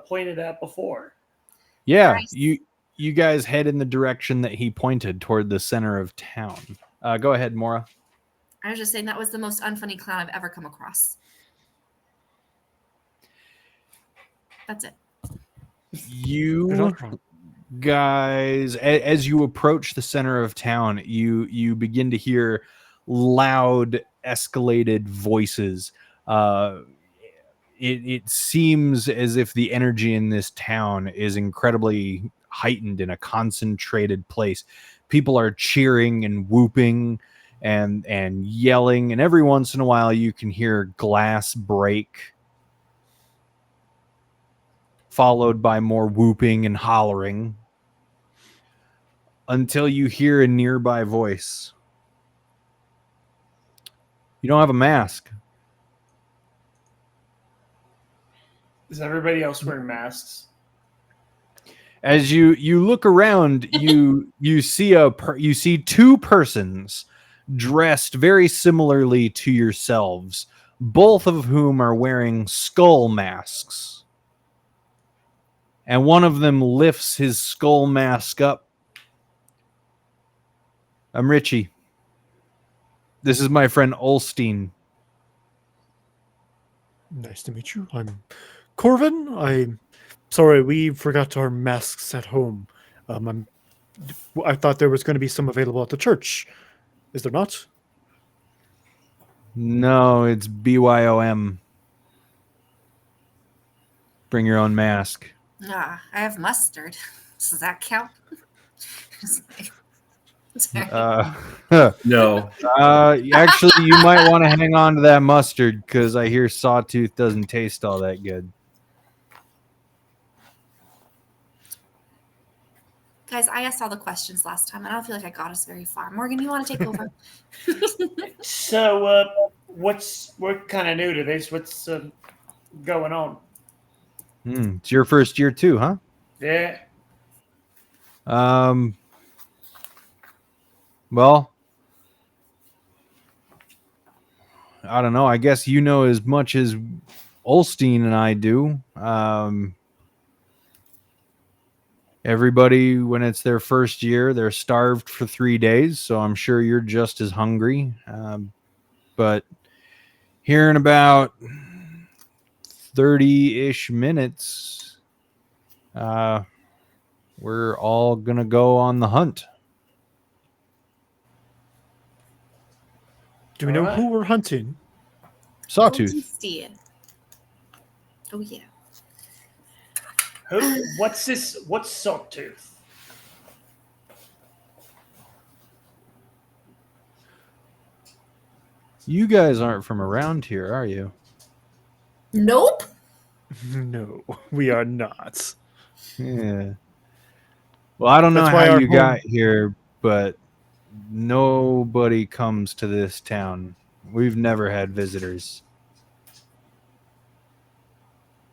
pointed at before. Yeah, Nice. you guys head in the direction that he pointed toward the center of town. Go ahead, Maura. I was just saying that was the most unfunny clown I've ever come across. That's it. you're You not wrong. guys, as you approach the center of town, you begin to hear loud, escalated voices. It seems as if the energy in this town is incredibly heightened in a concentrated place. People are cheering and whooping and yelling, and every once in a while you can hear glass break, followed by more whooping and hollering, until you hear a nearby voice. You don't have a mask. Is everybody else wearing masks? As you look around, you see two persons dressed very similarly to yourselves, both of whom are wearing skull masks. And one of them lifts his skull mask up. I'm Richie. This is my friend Olstein. Nice to meet you. I'm Corvin. I'm sorry, we forgot our masks at home. I thought there was going to be some available at the church. Is there not? No, it's BYOM. Bring your own mask. I have mustard. Does that count? Sorry. No. Actually, you might want to hang on to that mustard because I hear Sawtooth doesn't taste all that good. Guys, I asked all the questions last time. I don't feel like I got us very far. Morgan, you want to take over? So, we're kind of new to this. What's going on? It's your first year too, huh? Yeah. Well, I don't know. I guess you know as much as Olstein and I do. Everybody, when it's their first year, they're starved for 3 days, so I'm sure you're just as hungry. But here in about 30-ish minutes, we're all going to go on the hunt. Do we know who we're hunting? Sawtooth. Oh, yeah. What's this? What's Sawtooth? You guys aren't from around here, are you? Nope. No, we are not. Yeah. Well, I don't know That's why how our you home- got here, but nobody comes to this town. We've never had visitors.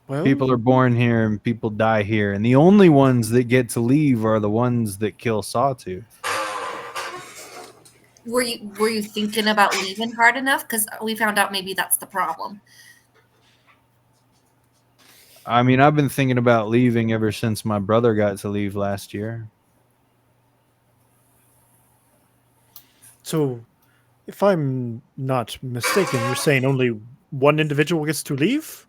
Well, People are born here and people die here, and the only ones that get to leave are the ones that kill Sawtooth. Were you thinking about leaving hard enough? Because we found out maybe that's the problem. I mean, I've been thinking about leaving ever since my brother got to leave last year. so if I'm not mistaken, you're saying only one individual gets to leave?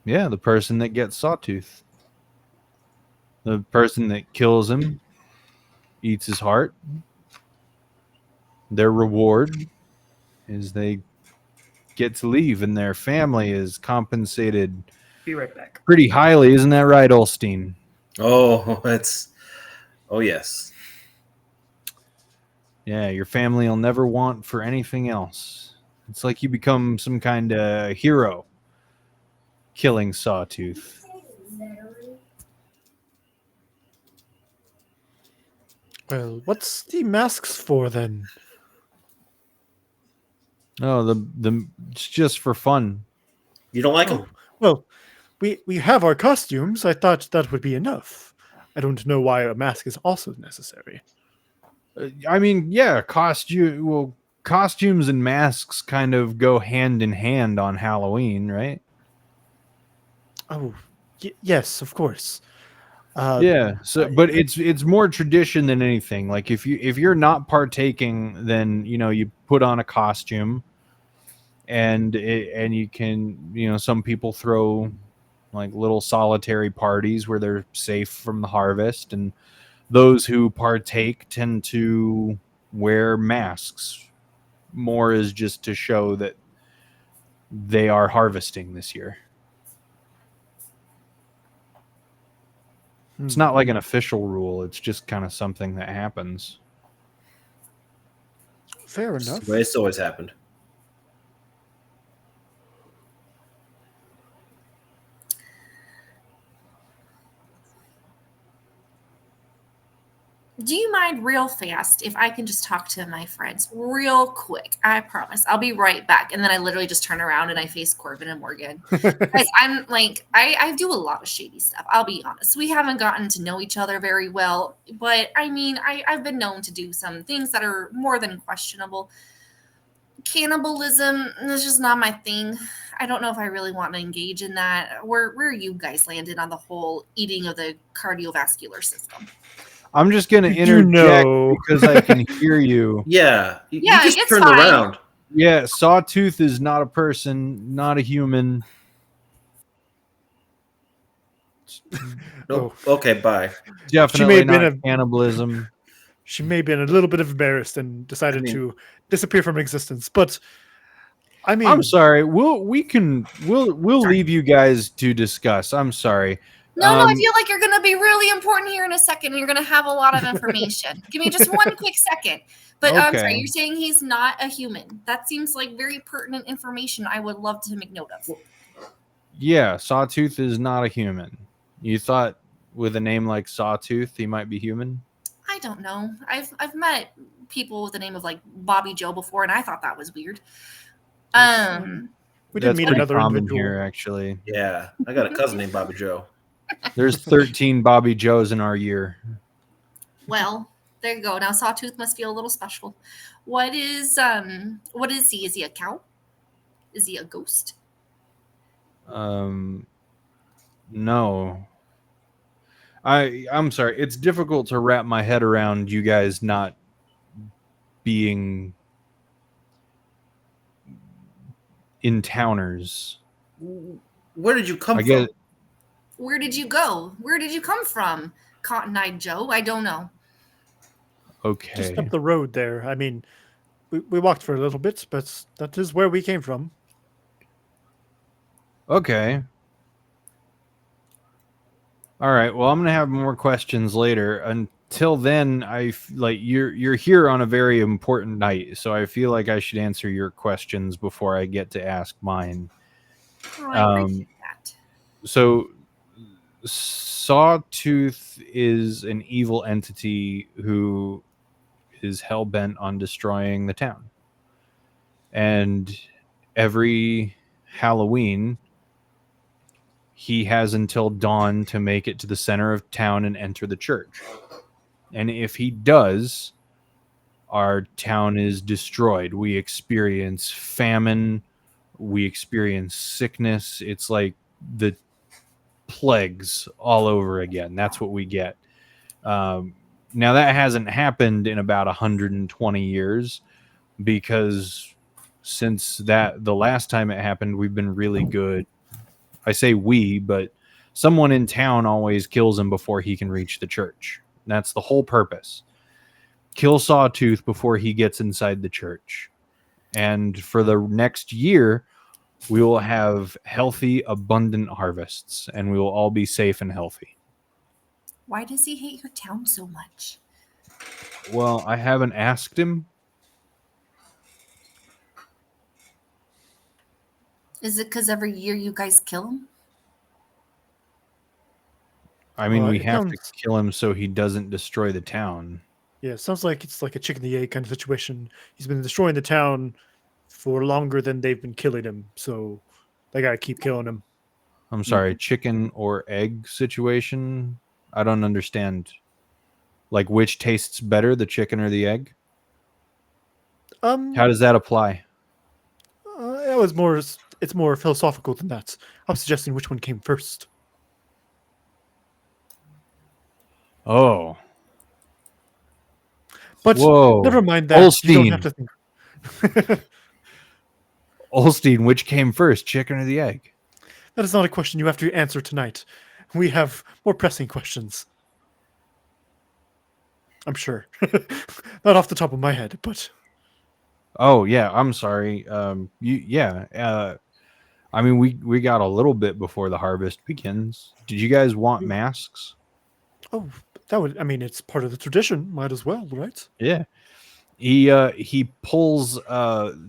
Yeah, the person that gets Sawtooth. The person that kills him, eats his heart. Their reward is they get to leave, and their family is compensated Be right back. pretty highly. Isn't that right, Olstein? Oh, that's. Oh, yes. Yeah, your family will never want for anything else. It's like you become some kind of hero killing Sawtooth. Well, what's the masks for then? Oh, it's just for fun. You don't like Oh, him? well, we have our costumes. I thought that would be enough. I don't know why a mask is also necessary. I mean, yeah, costumes and masks kind of go hand in hand on Halloween, right? Oh, yes, of course. Yeah. So, but it's more tradition than anything. Like if you're not partaking, then you put on a costume, and you can some people throw like little solitary parties where they're safe from the harvest, and those who partake tend to wear masks. More is just to show that they are harvesting this year. It's not like an official rule. It's just kind of something that happens. Fair It's enough. the way it's always happened. Do you mind real fast if I can just talk to my friends real quick? I promise. I'll be right back. And then I literally just turn around and I face Corbin and Morgan. Guys, I'm like, I do a lot of shady stuff. I'll be honest. We haven't gotten to know each other very well. But I mean, I've been known to do some things that are more than questionable. Cannibalism is just not my thing. I don't know if I really want to engage in that. Where you guys landed on the whole eating of the cardiovascular system? I'm just going to You interject know. because I can hear you. Yeah, Yeah, you just it's turned fine. around. Yeah, Sawtooth is not a person, not a human. Nope. Okay, bye. Definitely have been not a- cannibalism. She may have been a little bit embarrassed and decided to disappear from existence. But I mean, I'm sorry. We'll leave you guys to discuss. I'm sorry. No, I feel like you're going to be really important here in a second. And you're going to have a lot of information. Give me just one quick second. But I'm sorry, Okay. you're saying he's not a human. That seems like very pertinent information I would love to make note of. Yeah, Sawtooth is not a human. You thought with a name like Sawtooth, he might be human? I don't know. I've met people with the name of like Bobby Joe before, and I thought that was weird. we did That's meet pretty another common individual. here, actually. Yeah, I got a cousin named Bobby Joe. There's 13 Bobby Joes in our year. Well, there you go. Now Sawtooth must feel a little special. What is he? Is he a cow? Is he a ghost? No. I'm sorry. It's difficult to wrap my head around you guys not being in-towners. Where did you come I from? get Where did you go? Where did you come from? Cotton-eyed Joe? I don't know. okay. Just up the road there. I mean, we walked for a little bit, but that is where we came from. Okay. All right. Well, I'm gonna have more questions later. Until then, you're here on a very important night, so I feel like I should answer your questions before I get to ask mine. Oh, I appreciate that. So, Sawtooth is an evil entity who is hell bent on destroying the town, and every Halloween, he has until dawn to make it to the center of town and enter the church. And if he does, our town is destroyed. We experience famine. We experience sickness. It's like the plagues all over again. That's what we get. Now, that hasn't happened in about 120 years because since the last time it happened, we've been really good. I say we, but someone in town always kills him before he can reach the church. That's the whole purpose. Kill Sawtooth before he gets inside the church. And for the next year, we will have healthy, abundant harvests, and we will all be safe and healthy. Why does he hate your town so much? Well, I haven't asked him. Is it because every year you guys kill him? I mean, we It have to sounds- kill him so he doesn't destroy the town. Yeah, it sounds like it's like a chicken the egg kind of situation. He's been destroying the town for longer than they've been killing him, so they gotta keep killing him. I'm sorry, chicken or egg situation? I don't understand. Like, which tastes better, the chicken or the egg? How does that apply? It was more. It's more philosophical than that. I'm suggesting which one came first. Oh. But Whoa. never mind that. You Olstein. don't have to think. Olstein, which came first, chicken or the egg? That is not a question you have to answer tonight. We have more pressing questions. I'm sure. Not off the top of my head, but Oh yeah, I'm sorry. I mean, we got a little bit before the harvest begins. Did you guys want masks? oh, that would. I mean, it's part of the tradition. Might as well, right? Yeah. He pulls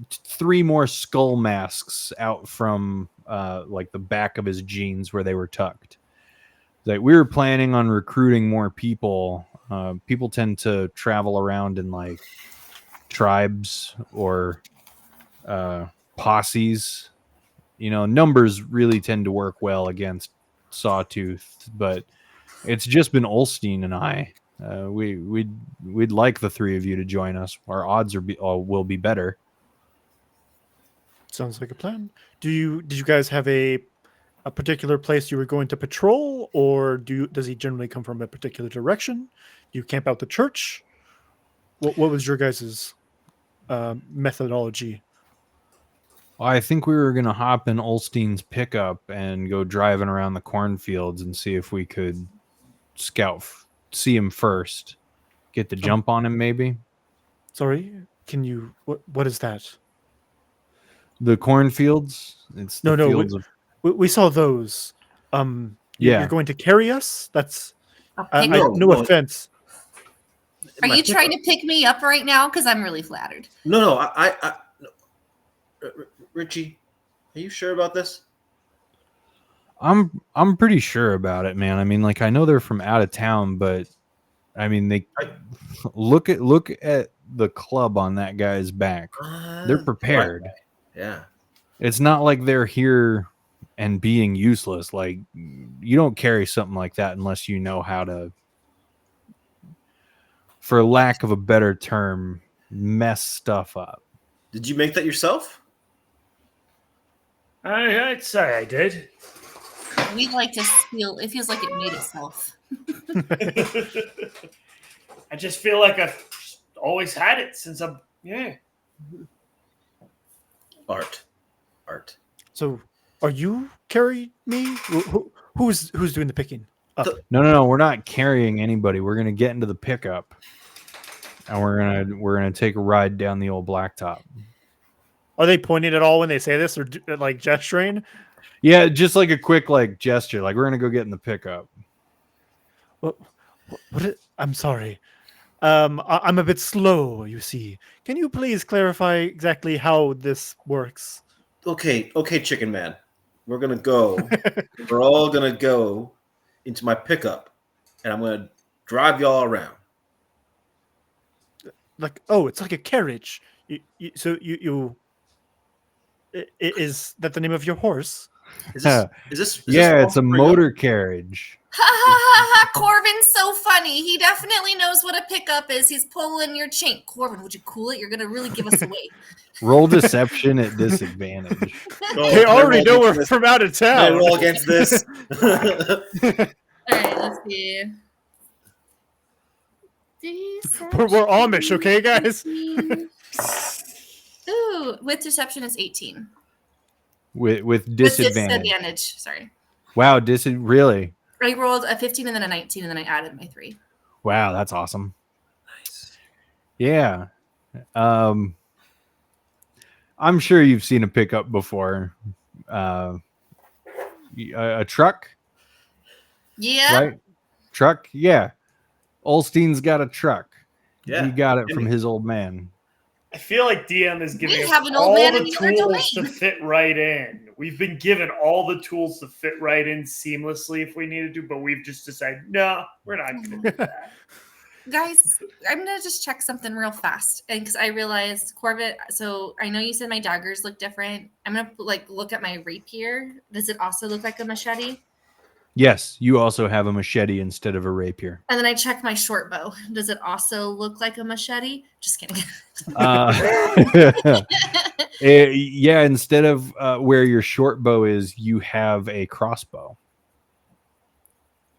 3 more skull masks out from like the back of his jeans where they were tucked. Like, we were planning on recruiting more people. People tend to travel around in like tribes or posses. You know, numbers really tend to work well against Sawtooth, but it's just been Olstein and I. We'd like the 3 of you to join us. Our odds will be better. Sounds like a plan. Did you guys have a particular place you were going to patrol, or does he generally come from a particular direction? Do you camp out the church? What was your guys' methodology? I think we were gonna hop in Olstein's pickup and go driving around the cornfields and see if we could see him first, get the jump on him. Maybe Sorry, can you? What is that? the cornfields. It's the No, fields of we saw those. Yeah. You're going to carry us? That's Pick- no offense. Are My you trying to pickup. pick me up right now? Because I'm really flattered. No. Richie, are you sure about this? I'm pretty sure about it, man. I mean, like, I know they're from out of town, but I mean, they look at the club on that guy's back. They're prepared. Right. Yeah. It's not like they're here and being useless. Like, you don't carry something like that unless you know how to, for lack of a better term, mess stuff up. Did you make that yourself? I'd say I did. We'd like to feel. It feels like it made itself. I just feel like I've always had it since I'm Art. So, are you carrying me? Who's doing the picking? No, we're not carrying anybody. We're gonna get into the pickup, and we're gonna take a ride down the old blacktop. Are they pointing at all when they say this, or like gesturing? Yeah, just like a quick like gesture, like we're gonna go get in the pickup. I'm sorry. I'm a bit slow, you see. Can you please clarify exactly how this works? Okay, chicken man. We're gonna go. We're all gonna go into my pickup, and I'm gonna drive y'all around. Like, oh, it's like a carriage. Is that the name of your horse? Is this Yeah, all it's a for real? motor carriage. Ha ha ha ha! Corbin's so funny. He definitely knows what a pickup is. He's pulling your chain. Corbin, would you cool it? You're gonna really give us away. Roll deception at disadvantage. Oh, They can I already roll know we're against this? from out of Can I town. roll against this? All right, let's see. We're Amish, okay, guys? Ooh, with deception is 18. with With disadvantage. disadvantage. Sorry. Wow, really? I rolled a 15 and then a 19, and then I added my 3. Wow, that's awesome. Nice. Yeah. I'm sure you've seen a pickup before. A truck, Yeah. right? Truck, yeah. Olstein's got a truck. Yeah. He got it from his old man. I feel like DM is giving us have an old all man the in the other tools to domain. fit right in. We've been given all the tools to fit right in seamlessly if we needed to, but we've just decided, no, we're not going to do that. Guys, I'm gonna just check something real fast, and because I realized Corvette. So I know you said my daggers look different. I'm gonna look at my rapier. Does it also look like a machete? Yes, you also have a machete instead of a rapier. And then I check my short bow. Does it also look like a machete? Just kidding. Yeah, instead of where your short bow is, you have a crossbow.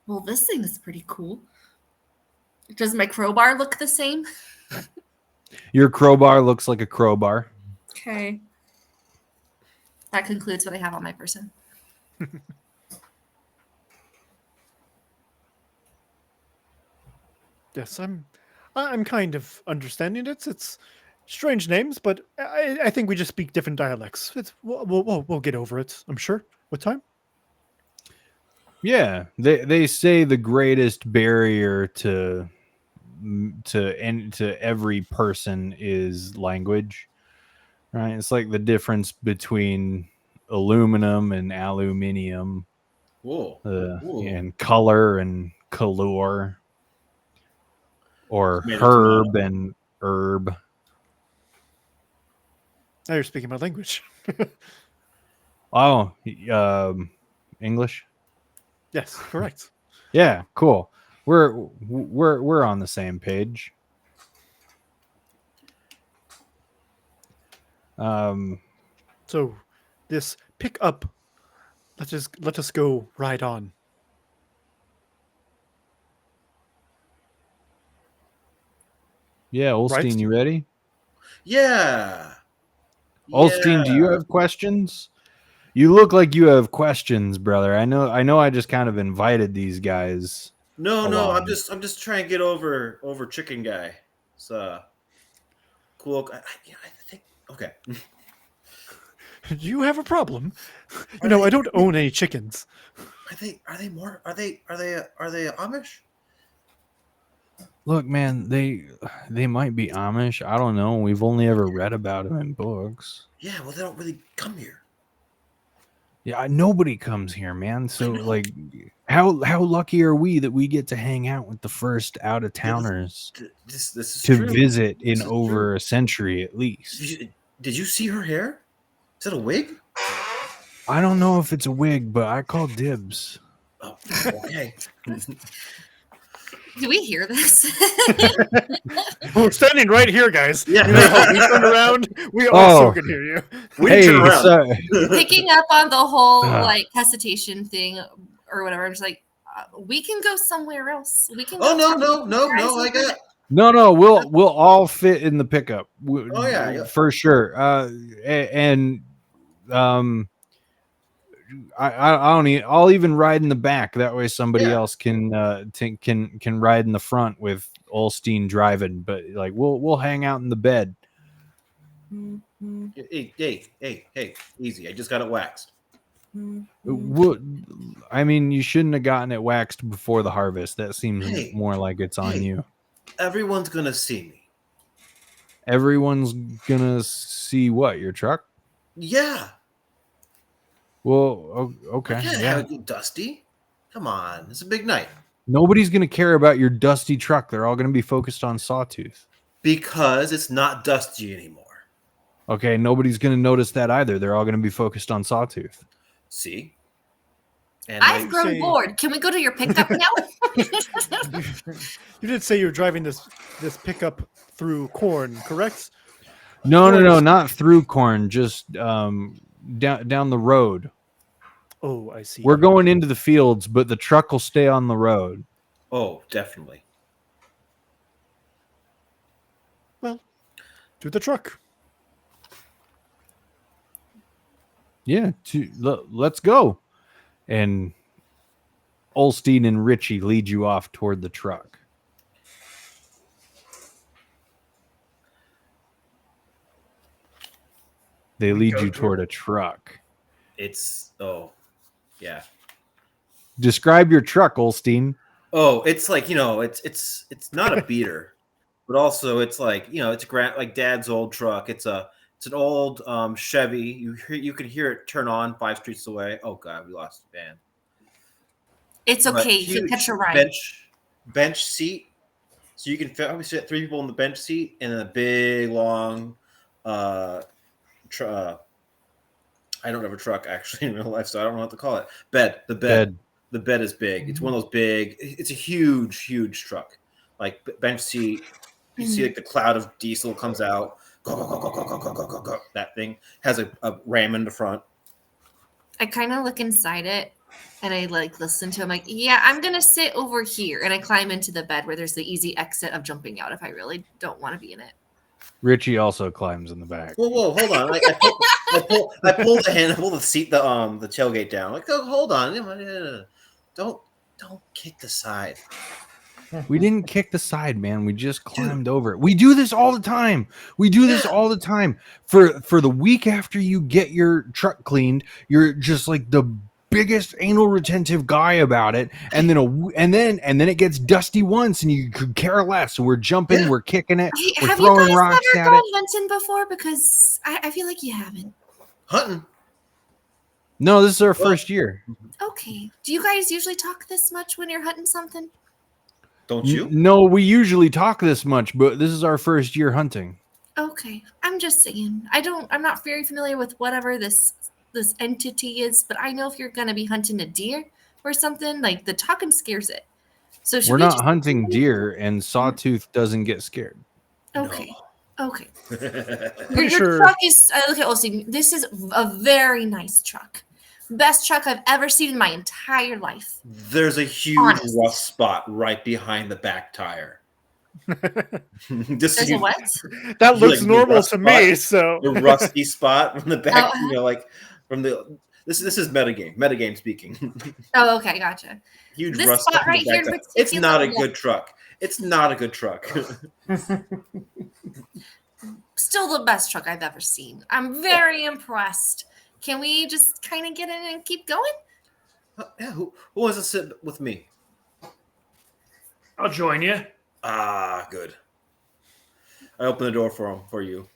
Well, this thing is pretty cool. Does my crowbar look the same? Your crowbar looks like a crowbar. Okay. That concludes what I have on my person. Yes, I'm kind of understanding it. It's strange names, but I think we just speak different dialects. We'll get over it. I'm sure. What time? Yeah, they say the greatest barrier to every person is language, right? It's like the difference between aluminum and aluminium, Whoa. Whoa. and color and color, or Made of herb tomato. and herb. Now you're speaking my language. Oh, English. Yes, correct. Yeah, cool. We're on the same page. So this pick up. Let us go right on. Yeah, Olstein, Right. you ready? Yeah. Olstein, do you have questions? You look like you have questions, brother. I know I just kind of invited these guys. No, along. I'm just trying to get over chicken guy. It's cool. I think okay. Do you have a problem? Are I they- don't own any chickens. Are they Amish? Look, man, they might be Amish. I don't know. We've only ever read about them in books. Yeah, well they don't really come here. Yeah, nobody comes here, man. So know. like, how lucky are we that we get to hang out with the first out of towners This is to true. visit This in is over true. a century at least? Did you see her hair? Is that a wig? I don't know if it's a wig, but I call dibs. Oh, okay. Do we hear this? We're standing right here, guys. Yeah. We turned around. We also Oh. can hear you. We didn't turn around. so, Picking up on the whole Ah. like hesitation thing or whatever. I'm just like, we can go somewhere else. We can. Oh go no! I got. no, we'll all fit in the pickup. Oh, yeah. For sure. And I don't need. I'll even ride in the back. That way, somebody Yeah. else can ride in the front with Olstein driving. But like, we'll hang out in the bed. Hey, easy. I just got it waxed. I mean, you shouldn't have gotten it waxed before the harvest. That seems Hey, more like it's on hey. you. Everyone's gonna see me. Everyone's gonna see what, your truck? Yeah. Well, okay, I can't yeah. have it get dusty. Come on, it's a big night. Nobody's gonna care about your dusty truck. They're all gonna be focused on Sawtooth. Because it's not dusty anymore. Okay, nobody's gonna notice that either. They're all gonna be focused on Sawtooth. See? And I've grown say- bored. Can we go to your pickup now? You did say you're driving this pickup through corn, correct? No, not through corn. Just down the road. Oh, I see. We're going into the fields, but the truck will stay on the road. oh, definitely. Well, to the truck. Yeah, let's go. And Olstein and Richie lead you off toward the truck. They lead go you to toward a truck. It's yeah. Describe your truck, Olstein. Oh, it's like, it's not a beater, but also it's like, it's like Dad's old truck. It's an old Chevy. You can hear it turn on 5 streets away. Oh God, we lost the band. It's But okay. You can huge catch a ride. bench seat, so you can probably fit 3 people in the bench seat, and then a big long, I don't have a truck actually in real life, so I don't know what to call it. Bed. The bed is big. It's one of those big. It's a huge truck, like bench seat. You see like the cloud of diesel comes out. Go, go, go, go, go, go, go, go, go. That thing has a ram in the front. I kind of look inside it and I like listen to him like, yeah, I'm going to sit over here. And I climb into the bed where there's the easy exit of jumping out if I really don't want to be in it. Richie also climbs in the back. Whoa, hold on. I pull the seat, the tailgate down. Like, oh, hold on. Don't kick the side. We didn't kick the side, man. We just climbed over it. We do this all the time. For the week after you get your truck cleaned, you're just like the biggest anal retentive guy about it, and then it gets dusty once, and you could care less. So we're jumping, we're kicking it, we're Have throwing you guys rocks never at gone it. hunting before? Because I feel like you haven't. Hunting? No, this is our first year. Okay. Do you guys usually talk this much when you're hunting something? Don't you? No, we usually talk this much, but this is our first year hunting. Okay. I'm just saying. I'm not very familiar with whatever this entity is, but I know if you're gonna be hunting a deer or something, like the talking scares it. So We're not hunting deer, and Sawtooth doesn't get scared. Okay. No. Okay. Pretty Your sure. truck is. Look at Olsen. This is a very nice truck. Best truck I've ever seen in my entire life. There's a huge Honest. rust spot right behind the back tire. There's a what? That looks Like the normal rust to me. spot. So The rusty spot from the back, Oh. like from the. This is metagame speaking. Oh, okay, gotcha. Huge This rust spot spot right in the here back in tire. It's not a particular- good truck. It's not a good truck. Still the best truck I've ever seen. I'm very impressed. Can we just kind of get in and keep going? Yeah, who wants to sit with me? I'll join you. Ah, good. I open the door for you.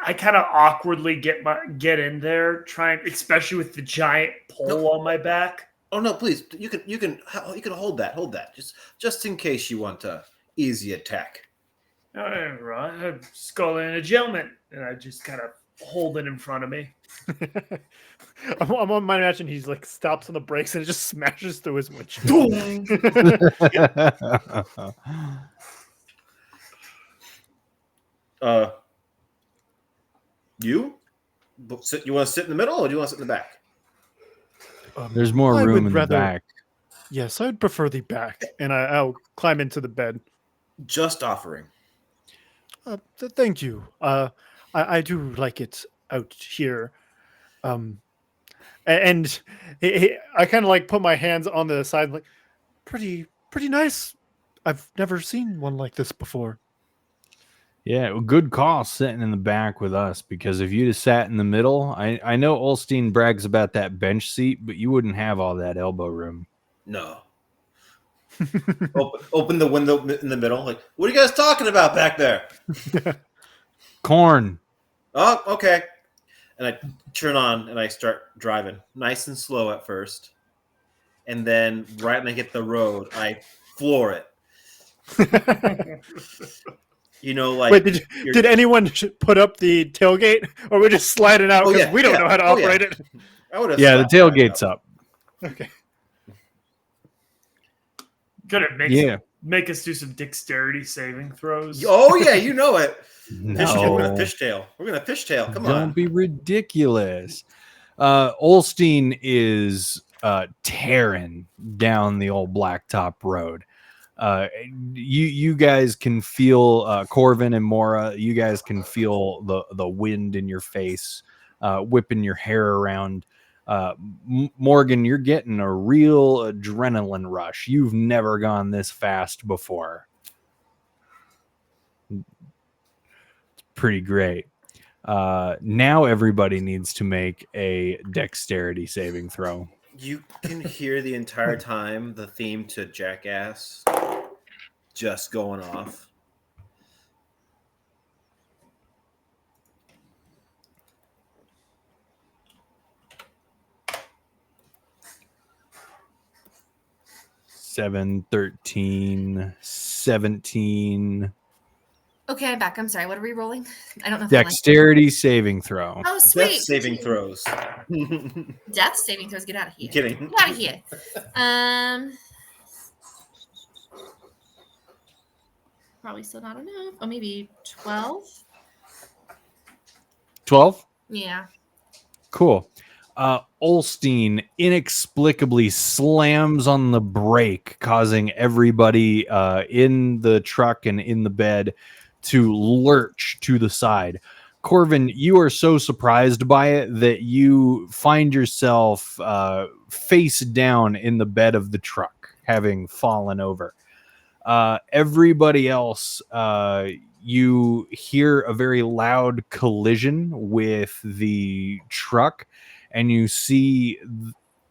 I kind of awkwardly get in there, trying, especially with the giant pole on my back. Oh no, please. You can hold that. Just in case you want a easy attack. All right, I'm skull and a gentleman, and I just kind of hold it in front of me. I'm on my imagine he's like stops on the brakes and it just smashes through his windshield. You want to sit in the middle, or do you want to sit in the back? There's more I room would in rather- the back. Yes, I'd prefer the back, and I'll climb into the bed. Just offering. Thank you. I do like it out here. And I kind of like put my hands on the side, like pretty nice. I've never seen one like this before. Yeah, good call sitting in the back with us, because if you'd have sat in the middle, I know Olstein brags about that bench seat, but you wouldn't have all that elbow room. No. Open the window in the middle. Like, what are you guys talking about back there? Corn. Oh, okay. And I turn on and I start driving, nice and slow at first, and then right when I hit the road, I floor it. You know, like. Wait, did anyone put up the tailgate, or we just slide it out Oh, because yeah, we don't yeah. know how to Oh, yeah. operate it? I would have. Yeah, the tailgate's up. Okay. Gonna Yeah. make us do some dexterity saving throws. Oh yeah, you know it. No. We're gonna fishtail. Come Don't on. be ridiculous. Olstein is tearing down the old blacktop road. You guys can feel Corvin and Mora. You guys can feel the wind in your face, whipping your hair around. Morgan, you're getting a real adrenaline rush. You've never gone this fast before. It's pretty great. Now everybody needs to make a dexterity saving throw. You can hear the entire time the theme to Jackass just going off. Seven, 13, 17. Okay, I'm back. I'm sorry. What are we rolling? I don't know. If I like- Dexterity saving throw. Oh, sweet. Death saving throws. Death saving throws. Get out of here. I'm kidding. Get out of here. Probably still not enough. Oh, maybe 12. 12? Yeah. Cool. Olstein inexplicably slams on the brake, causing everybody in the truck and in the bed to lurch to the side. Corvin, you are so surprised by it that you find yourself face down in the bed of the truck, having fallen over. Everybody else, you hear a very loud collision with the truck, and you see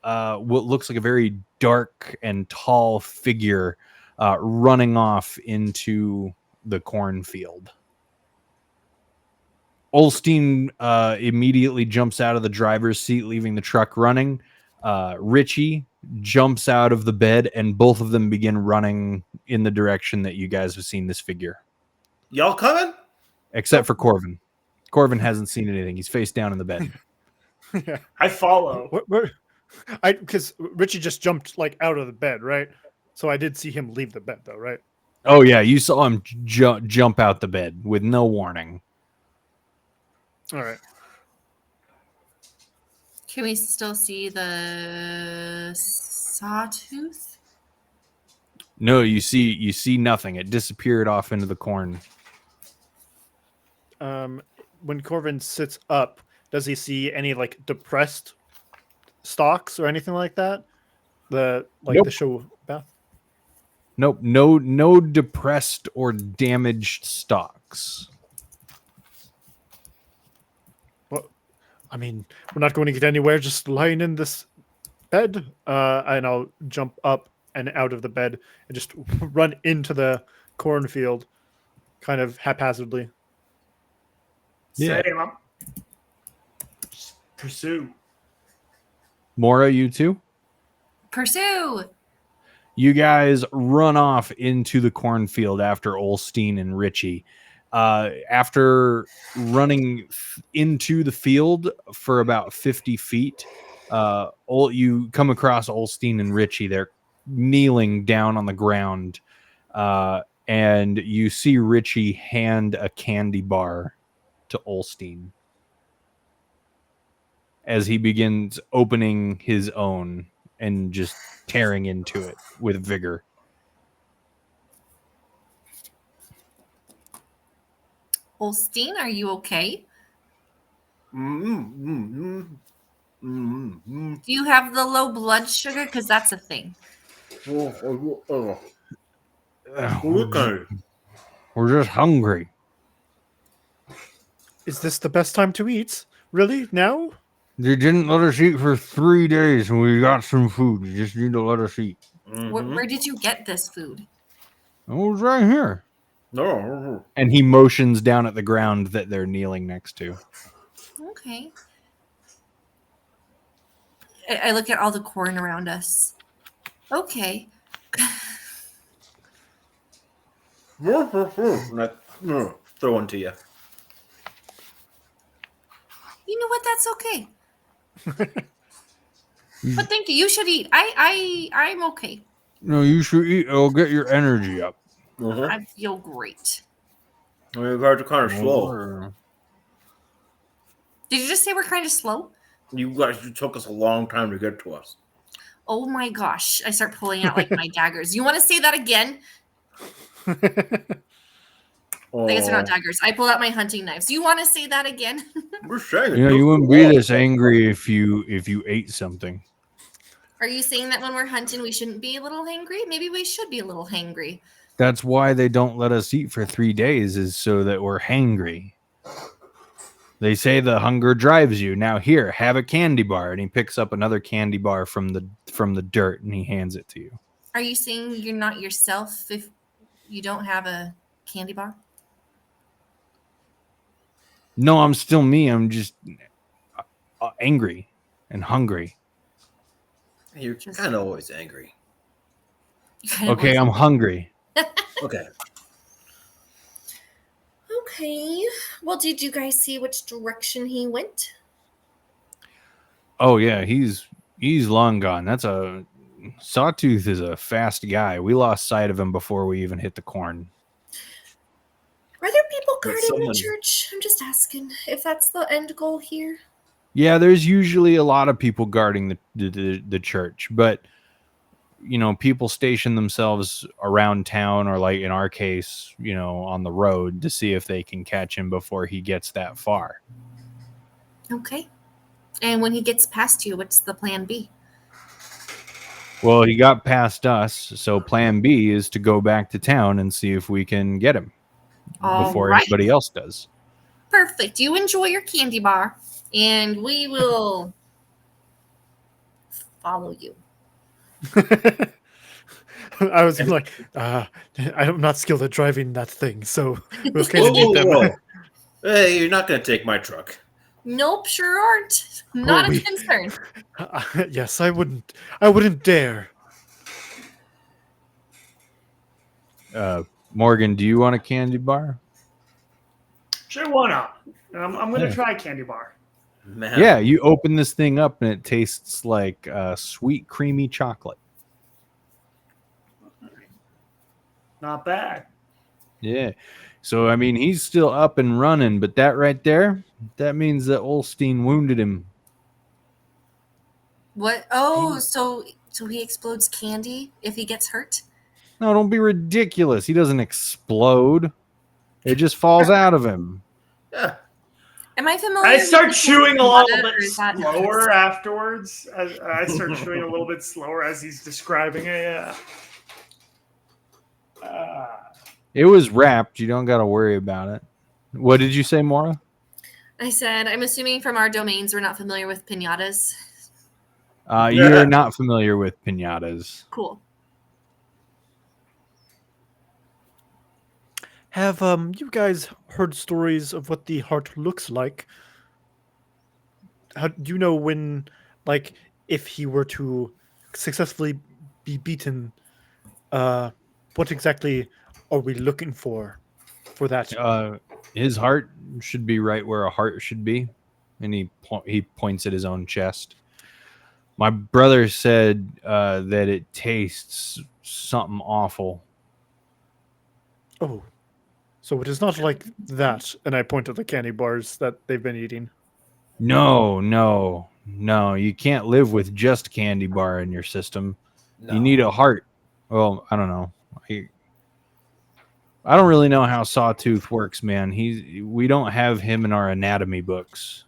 what looks like a very dark and tall figure running off into the cornfield. Olstein immediately jumps out of the driver's seat, leaving the truck running. Richie jumps out of the bed, and both of them begin running in the direction that you guys have seen this figure. Y'all coming? Except for Corvin. Corvin hasn't seen anything. He's face down in the bed. Yeah. I follow. Because Richie just jumped like out of the bed, right? So I did see him leave the bed, though, right? Oh, yeah. You saw him jump out the bed with no warning. All right. Can we still see the sawtooth? No, you see nothing. It disappeared off into the corn. When Corvin sits up, does he see any like depressed stalks or anything like that? The Nope. show Beth? Nope. No depressed or damaged stalks. Well, I mean, we're not going to get anywhere just lying in this bed. And I'll jump up and out of the bed and just run into the cornfield, kind of haphazardly. Yeah. Same. Just pursue. Mora, you too? Pursue! You guys run off into the cornfield after Olstein and Richie. After running into the field for about 50 feet, you come across Olstein and Richie. They're kneeling down on the ground, and you see Richie hand a candy bar to Olstein as he begins opening his own and just tearing into it with vigor. Holstein, are you okay? Mm-hmm. Do you have the low blood sugar? Because that's a thing. Oh. We're just hungry. Is this the best time to eat? Really? Now? They didn't let us eat for 3 days, and we got some food. You just need to let us eat. Mm-hmm. Where did you get this food? It was right here. No. And he motions down at the ground that they're kneeling next to. Okay. I look at all the corn around us. Okay. Throw one to you. You know what? That's okay. But thank you. You should eat. I'm okay. No, you should eat. It'll get your energy up. I feel great. You guys are kind of slow. Did you just say we're kind of slow? You took us a long time to get to us. Oh my gosh. I start pulling out like my daggers. You want to say that again? I guess they're not daggers. I pull out my hunting knives. You want to say that again? We're saying it. You know, you wouldn't be this angry if you ate something. Are you saying that when we're hunting, we shouldn't be a little hangry? Maybe we should be a little hangry. That's why they don't let us eat for 3 days, is so that we're hangry. They say the hunger drives you. Now here, have a candy bar. And he picks up another candy bar from the dirt and he hands it to you. Are you saying you're not yourself if you don't have a candy bar? No, I'm still me. I'm just angry and hungry. You're kind of always angry. Okay, I'm hungry. Okay. Okay. Well, did you guys see which direction he went? Oh yeah, he's long gone. Sawtooth is a fast guy. We lost sight of him before we even hit the corn. Are there people guarding the church? I'm just asking if that's the end goal here. Yeah, there's usually a lot of people guarding the church, but people station themselves around town, or like in our case, on the road to see if they can catch him before he gets that far. Okay. And when he gets past you, what's the plan B? Well, he got past us, so plan B is to go back to town and see if we can get him before anybody else does. Perfect. You enjoy your candy bar, and we will follow you. I was like, I'm not skilled at driving that thing, so we'll kind of need them. Whoa. Hey, you're not going to take my truck. Nope, sure aren't. Not a concern. Yes, I wouldn't dare. Morgan, do you want a candy bar? Sure, why not? I'm going to try a candy bar. Man. Yeah, you open this thing up and it tastes like sweet, creamy chocolate. Not bad. Yeah. So, I mean, he's still up and running, but that right there, that means that Olstein wounded him. What? Oh, so he explodes candy if he gets hurt? No, don't be ridiculous. He doesn't explode. It just falls out of him. Yeah. Am I familiar? I start chewing a little bit is that- slower afterwards. I start chewing a little bit slower as he's describing it. It was wrapped. You don't got to worry about it. What did you say, Maura? I said, I'm assuming from our domains we're not familiar with piñatas. You're not familiar with piñatas. Cool. Have you guys heard stories of what the heart looks like? How do you know when, like, if he were to successfully be beaten, what exactly are we looking for that? His heart should be right where a heart should be, and he points at his own chest. My brother said that it tastes something awful. Oh, so it is not like that. And I point at the candy bars that they've been eating. No. You can't live with just candy bar in your system. No. You need a heart. Well, I don't know. I don't really know how Sawtooth works, man. We don't have him in our anatomy books.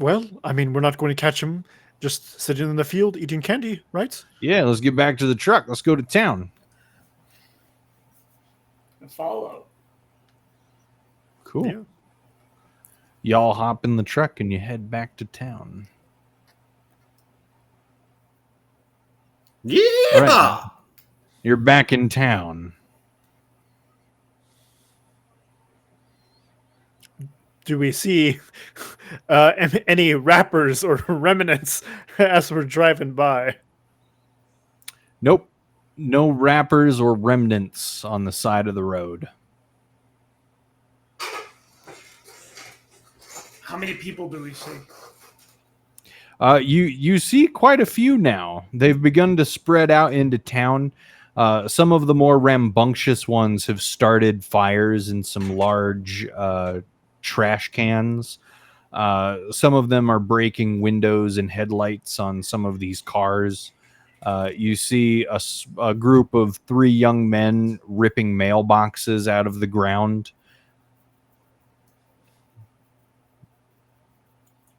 Well, I mean, we're not going to catch him just sitting in the field eating candy, right? Yeah, let's get back to the truck. Let's go to town. Follow. Cool. Yeah. Y'all hop in the truck and you head back to town. Yeah. All right. You're back in town. Do we see any wrappers or remnants as we're driving by? Nope. No wrappers or remnants on the side of the road. How many people do we see? You see quite a few now. They've begun to spread out into town. Some of the more rambunctious ones have started fires in some large trash cans. Some of them are breaking windows and headlights on some of these cars. You see a group of 3 young men ripping mailboxes out of the ground.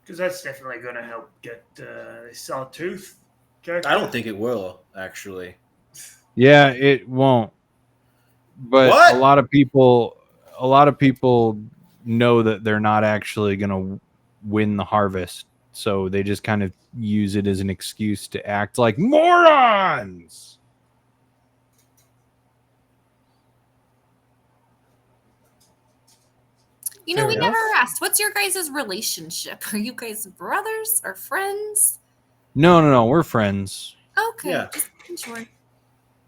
Because that's definitely going to help get Sawtooth. I don't think it will, actually. Yeah, it won't. But What? a lot of people know that they're not actually going to win the harvest, so they just kind of use it as an excuse to act like morons. You know, Fair we enough. never asked. What's your guys' relationship? Are you guys brothers or friends? No, we're friends. Okay, Yeah. just making sure.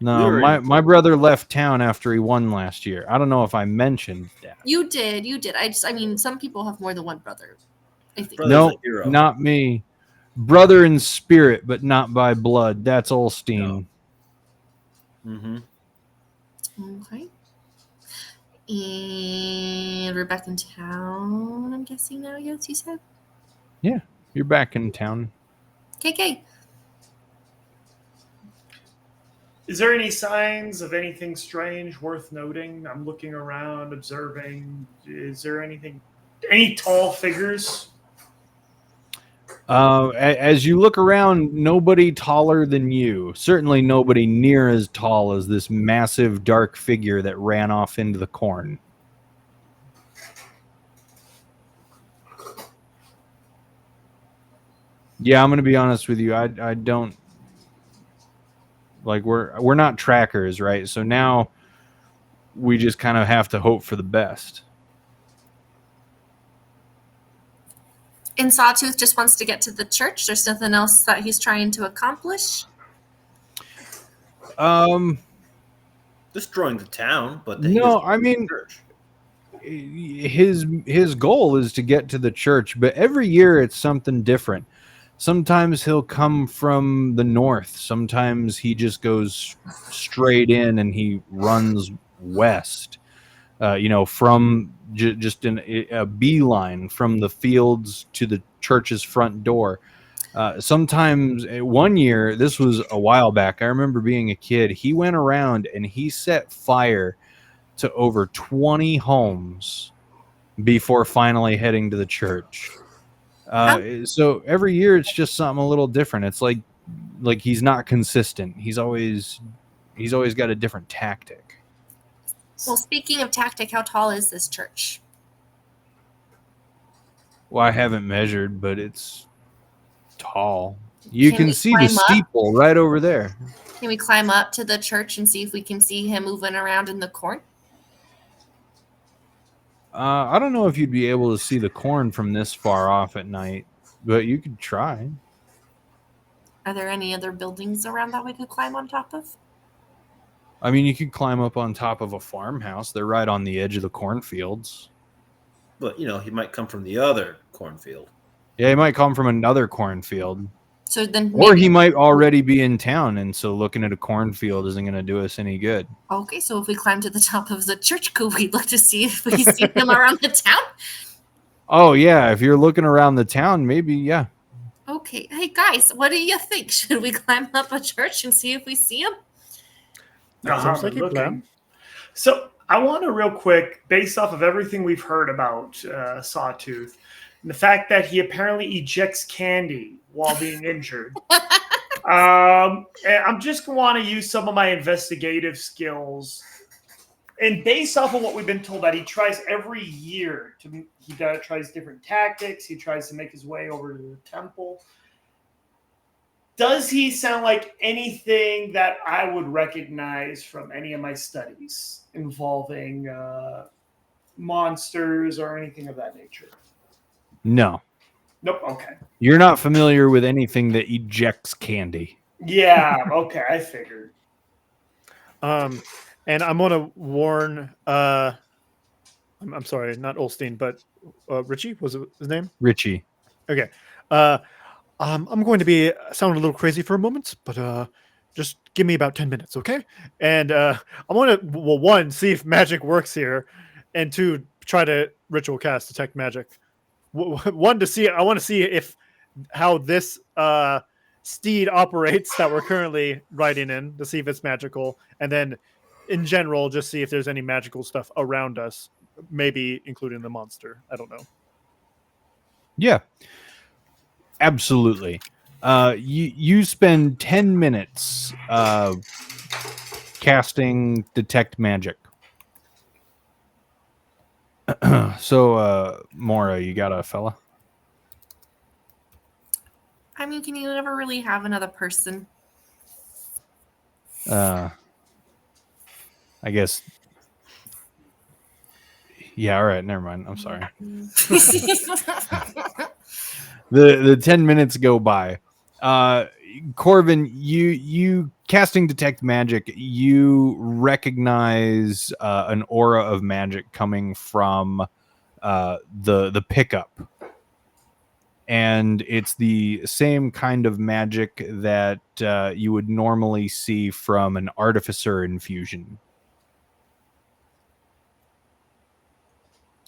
No, We were my brother left town after he won last year. I don't know if I mentioned that. You did. I mean, some people have more than one brother. I think. Brother's No, a hero. not me. Brother in spirit, but not by blood. That's Olstein. Mm-hmm. Okay. And we're back in town, I'm guessing now, yes, you said? Yeah, you're back in town. KK. Is there any signs of anything strange worth noting? I'm looking around, observing. Is there any tall figures? As you look around, nobody taller than you. Certainly nobody near as tall as this massive dark figure that ran off into the corn. Yeah, I'm gonna be honest with you. I don't like we're not trackers, right? So now we just kind of have to hope for the best. And Sawtooth just wants to get to the church. There's nothing else that he's trying to accomplish. Destroying the town, but No, I mean, church. his goal is to get to the church, but every year it's something different. Sometimes he'll come from the north. Sometimes he just goes straight in and he runs west. From just in a beeline from the fields to the church's front door. Sometimes, one year, this was a while back, I remember being a kid, he went around and he set fire to over 20 homes before finally heading to the church. So every year it's just something a little different. It's like he's not consistent. He's always got a different tactic. Well, speaking of tactic, how tall is this church? Well, I haven't measured, but it's tall. You can we see the climb up? steeple right over there. Can we climb up to the church and see if we can see him moving around in the corn? I don't know if you'd be able to see the corn from this far off at night, but you could try. Are there any other buildings around that we could climb on top of? I mean, you could climb up on top of a farmhouse. They're right on the edge of the cornfields. But, he might come from the other cornfield. Yeah, he might come from another cornfield. So then, or he might already be in town, and so looking at a cornfield isn't going to do us any good. Okay, so if we climb to the top of the church, could we look to see if we see him around the town? Oh, yeah. If you're looking around the town, maybe, yeah. Okay. Hey, guys, what do you think? Should we climb up a church and see if we see him? Sounds like a plan. So I want to real quick, based off of everything we've heard about Sawtooth, and the fact that he apparently ejects candy while being injured. I'm just going to want to use some of my investigative skills. And based off of what we've been told, that he tries every year tries different tactics. He tries to make his way over to the temple. Does he sound like anything that I would recognize from any of my studies involving monsters or anything of that nature? No. Nope. Okay. You're not familiar with anything that ejects candy. Yeah. Okay. I figured. And I'm going to warn. I'm sorry, not Olstein, but Richie was it his name? Richie. Okay. I'm going to be sound a little crazy for a moment, but just give me about 10 minutes, okay? And I want to, well, one, see if magic works here, and two, try to ritual cast detect magic. One, I want to see how this steed operates that we're currently riding in, to see if it's magical, and then in general, just see if there's any magical stuff around us, maybe including the monster. I don't know. Yeah. Absolutely. You spend 10 minutes casting detect magic. So, Mora, you got a fella? I mean, can you never really have another person? I guess. Yeah, all right, never mind. I'm sorry. The 10 minutes go by. Corvin, you casting detect magic, you recognize an aura of magic coming from the pickup. And it's the same kind of magic that you would normally see from an artificer infusion.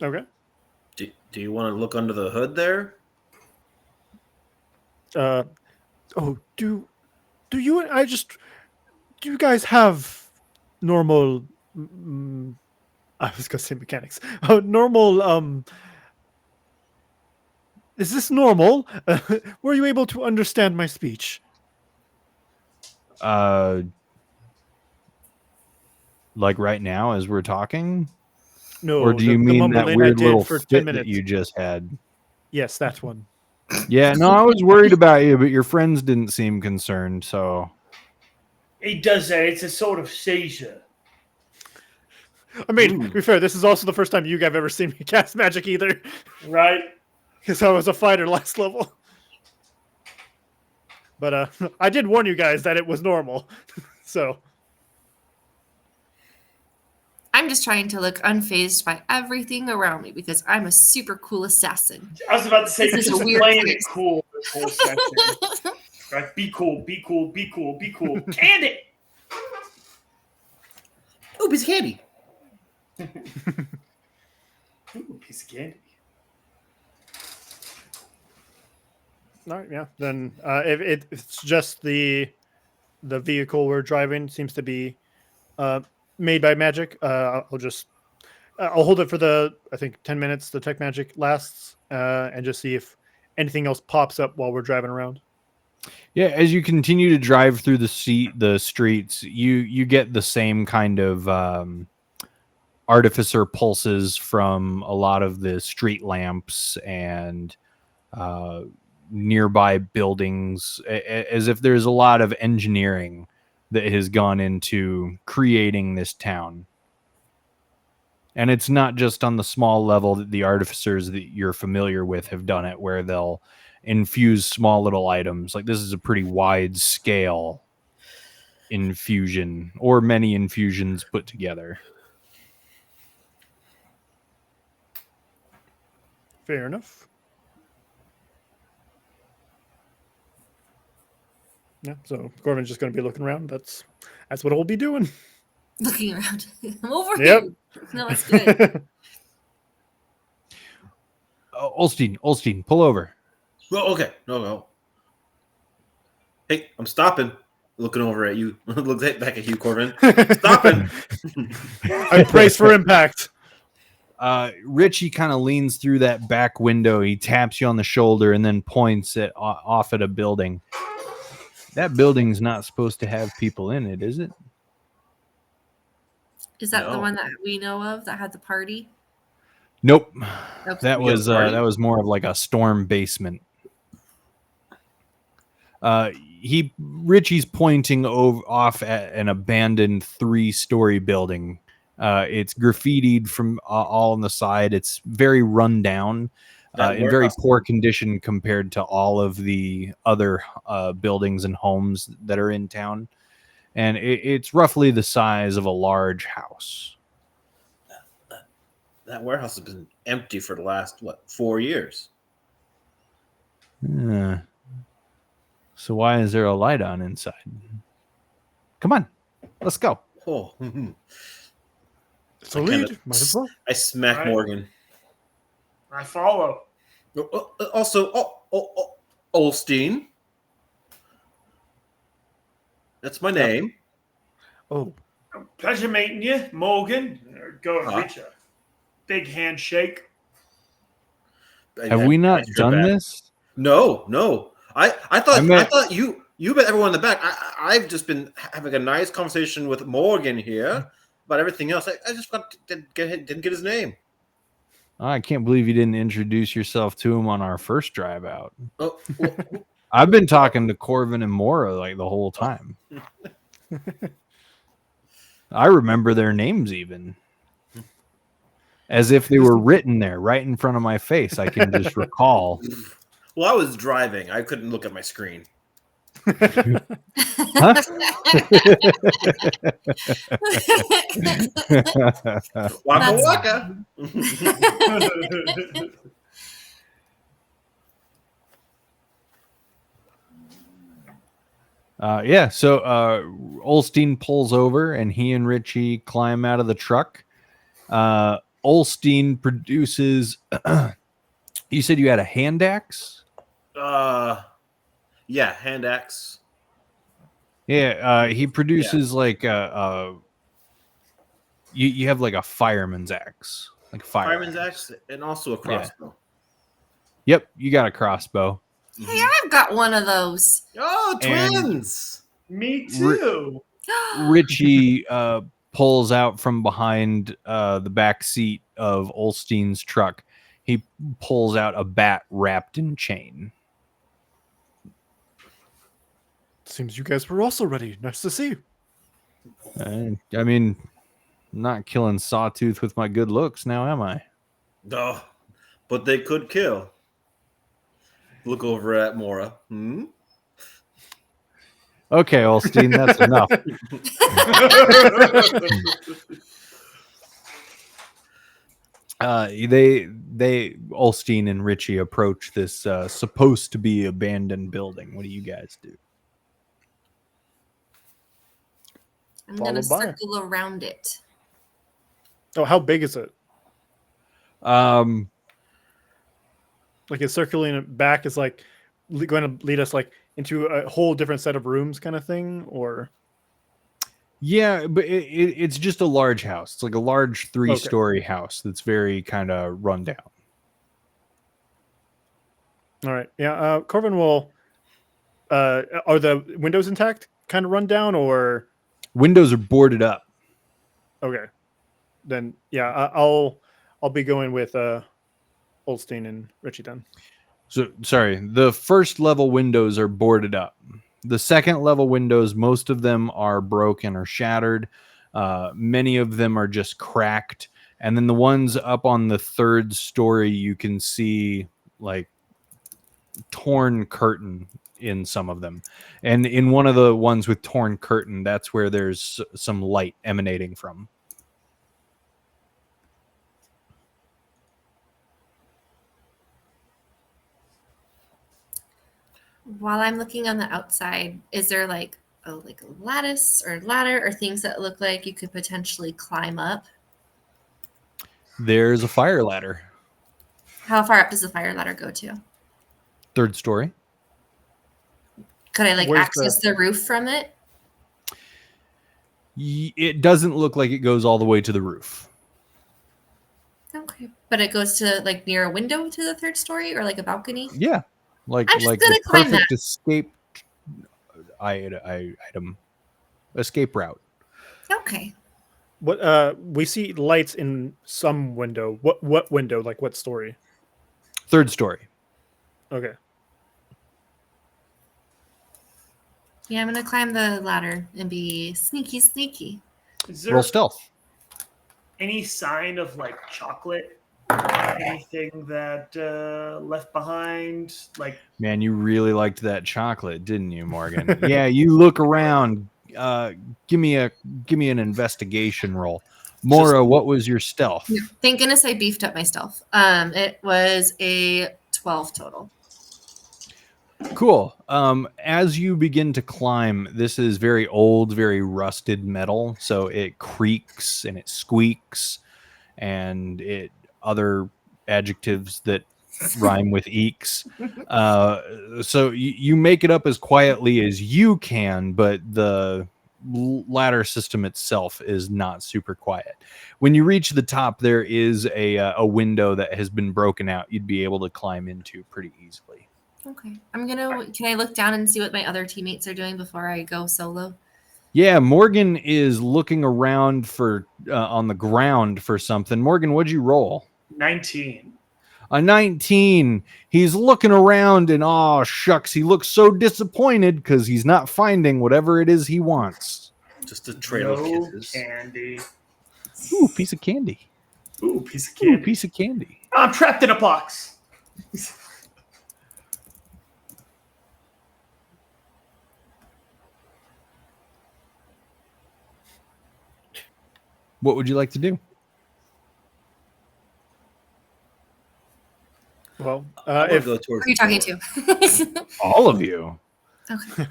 Okay. Do you want to look under the hood there? Oh, do you guys have normal? I was gonna say mechanics. Normal. Is this normal? Were you able to understand my speech? Like right now as we're talking? No. Or do you the mean that mumbling I weird did little for 10 fit minutes. that you just had? Yes, that one. Yeah, no, I was worried about you, but your friends didn't seem concerned, so... He does that. It's a sort of seizure. I mean, to be fair, this is also the first time you guys have ever seen me cast magic either. Right? Because I was a fighter last level. But I did warn you guys that it was normal. So... I'm just trying to look unfazed by everything around me because I'm a super cool assassin. I was about to say, This is just a weird playing place. it cool this whole session. Right? Be cool, be cool, be cool, be cool. Candy! Oh, piece of candy. Ooh, piece of candy. All right, yeah. Then if it's just the vehicle we're driving seems to be made by magic, I'll hold it for I think 10 minutes the tech magic lasts, and just see if anything else pops up while we're driving around. Yeah, as you continue to drive through the streets, you get the same kind of artificer pulses from a lot of the street lamps and nearby buildings, as if there's a lot of engineering that has gone into creating this town. And it's not just on the small level that the artificers that you're familiar with have done it, where they'll infuse small little items. Like this is a pretty wide scale infusion, or many infusions put together. Fair enough. Yeah, so Corvin's just going to be looking around. That's what we'll be doing. Looking around. I'm over Yep. here. No, it's good. Olstein, pull over. Well, okay. No. Hey, I'm stopping. Looking over at you. Look back at you, Corvin. Stopping. I brace for impact. Richie kind of leans through that back window. He taps you on the shoulder and then points off at a building. That building's not supposed to have people in it, is it? Is that the No. one that we know of that had the party? Nope. Okay. That was more of like a storm basement. Richie's pointing off at an abandoned 3-story building. It's graffitied from all on the side. It's very run down, in very poor condition compared to all of the other buildings and homes that are in town. And it's roughly the size of a large house. That warehouse has been empty for the last, 4 years? So why is there a light on inside? Come on, let's go. Oh. It's a lead. Might as well. I smack Right. Morgan. I follow. Also, Olstein. That's my name. Oh, Pleasure meeting you, Morgan. Go and Huh? reach a big handshake. Have we not done this? No. I thought you met everyone in the back. I've just been having a nice conversation with Morgan here about everything else. I just didn't get his name. I can't believe you didn't introduce yourself to him on our first drive out. Oh, well, I've been talking to Corvin and Mora like the whole time. I remember their names even. As if they were written there right in front of my face. I can just recall. well, I was driving. I couldn't look at my screen. Huh? Waka That's- waka. So Olstein pulls over and he and Richie climb out of the truck. Olstein produces. You said you had a hand axe? Yeah, hand axe. Yeah, he produces like you have like a fireman's axe, like a Fireman's axe, and also a crossbow. Yep, you got a crossbow. Hey, I've got one of those. Oh, And- twins! Me too. Richie pulls out from behind the back seat of Olstein's truck. He pulls out a bat wrapped in chain. Seems you guys were also ready. Nice to see you. I mean, not killing Sawtooth with my good looks now, am I? Oh, but they could kill. Look over at Mora. Okay, Olstein, that's enough. They Olstein and Richie approach this supposed to be abandoned building. What do you guys do? I'm going to Followed by. circle around it. Oh, how big is it? Um, Like it's circling it back is like going to lead us like into a whole different set of rooms kind of thing, or yeah, but it's just a large house. It's like a large 3-story house that's very kind of run down. all right. Yeah, Corvin will are the windows intact, kind of run down, or Windows are boarded up. okay. Then yeah, I'll be going with Olstein and Richie then. So sorry, the first level windows are boarded up. The second level windows, most of them are broken or shattered. Many of them are just cracked. And then the ones up on the 3rd story, you can see like torn curtain in some of them. And in one of the ones with torn curtain, that's where there's some light emanating from. While I'm looking on the outside, is there like a lattice or ladder or things that look like you could potentially climb up? There's a fire ladder. How far up does the fire ladder go to? 3rd story. Could I Where's access the roof from it? It doesn't look like it goes all the way to the roof. Okay. But it goes to like near a window to the 3rd story or like a balcony? Yeah, like I'm just like gonna the climb perfect escape item, escape route. Okay. What we see lights in some window. What window? Like what story? 3rd story. Okay. Yeah, I'm gonna climb the ladder and be sneaky. Is there Roll stealth. any sign of like chocolate? Anything that left behind? Like Man, you really liked that chocolate, didn't you, Morgan? Yeah, you look around. Give me an investigation roll. Mora, what was your stealth? Thank goodness I beefed up my stealth. It was a 12 total. Cool. As you begin to climb, this is very old, very rusted metal, so it creaks and it squeaks, and it other adjectives that rhyme with eeks. So you make it up as quietly as you can, but the ladder system itself is not super quiet. When you reach the top, there is a window that has been broken out. You'd be able to climb into pretty easily. Okay. Can I look down and see what my other teammates are doing before I go solo? Yeah, Morgan is looking around for on the ground for something. Morgan, what'd you roll? 19. A 19. He's looking around and oh shucks, he looks so disappointed because he's not finding whatever it is he wants. Just a trail of No kisses. candy. Ooh, piece of candy. Ooh, piece of Ooh, candy. piece of candy. I'm trapped in a box. What would you like to do? Well, I'm gonna if go towards Who are you the talking door. to? All of you. Okay.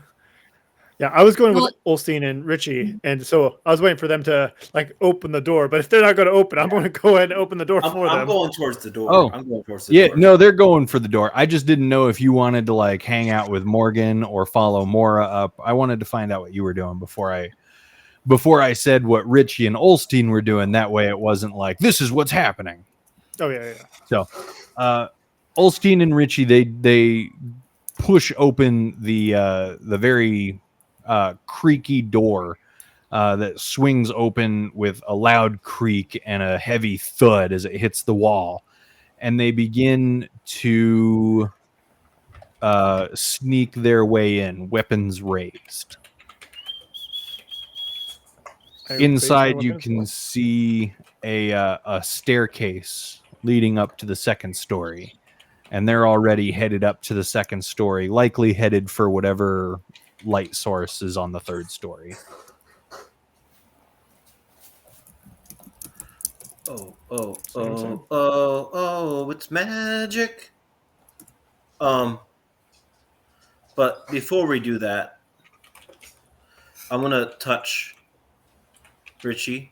Yeah, I was going with Well- Olstein and Richie, and so I was waiting for them to like open the door. But if they're not going to open, I'm going to go ahead and open the door for I'm them. going towards the door. Oh. I'm going towards the Yeah, door. no, they're going for the door. I just didn't know if you wanted to like hang out with Morgan or follow Mora up. I wanted to find out what you were doing before I said what Richie and Olstein were doing. That way it wasn't like this is what's happening. Oh yeah. So Olstein and Richie they push open the very creaky door that swings open with a loud creak and a heavy thud as it hits the wall. And they begin to sneak their way in, weapons raised. I raised my Inside, you weapons. can see a staircase leading up to the second story. And they're already headed up to the second story, likely headed for whatever light source is on the third story. Oh, it's magic. But before we do that, I'm gonna touch Richie.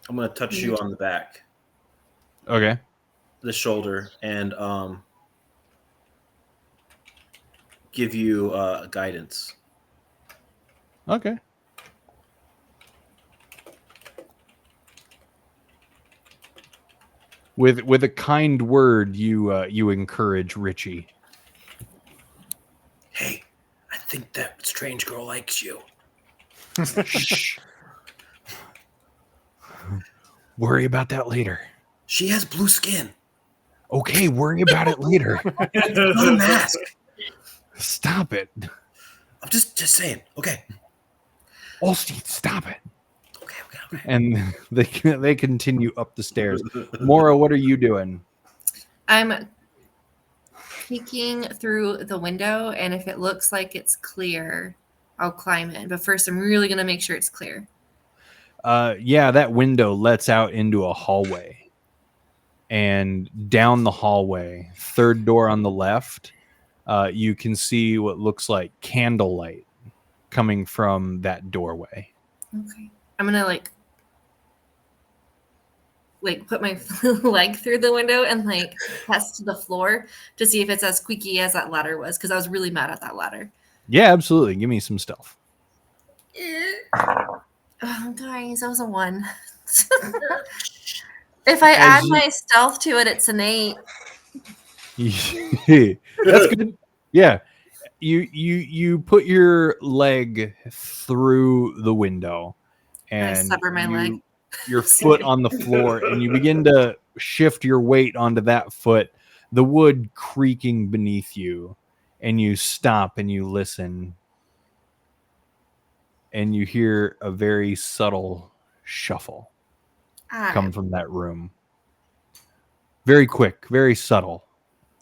I'm gonna touch you on the back, Okay. the shoulder, and give you guidance. Okay. With a kind word, you encourage Richie. Hey, I think that strange girl likes you. Shh. Worry about that later. She has blue skin. Okay, worry about it later. It's not a mask. Stop it. I'm just saying. Okay. Olstein, stop it. Okay. And they continue up the stairs. Mora, what are you doing? I'm peeking through the window, and if it looks like it's clear, I'll climb in. But first, I'm really going to make sure it's clear. Yeah, that window lets out into a hallway. And down the hallway, third door on the left, you can see what looks like candlelight coming from that doorway. Okay. I'm going to like put my leg through the window and like test the floor to see if it's as squeaky as that ladder was, because I was really mad at that ladder. Yeah, absolutely. Give me some stealth. Oh, guys, that was a 1. If I add my stealth to it, it's an 8. That's good. Yeah. You put your leg through the window and I sever my leg. Your foot on the floor, and you begin to shift your weight onto that foot, the wood creaking beneath you, and you stop and you listen, and you hear a very subtle shuffle come from that room. Very quick, very subtle,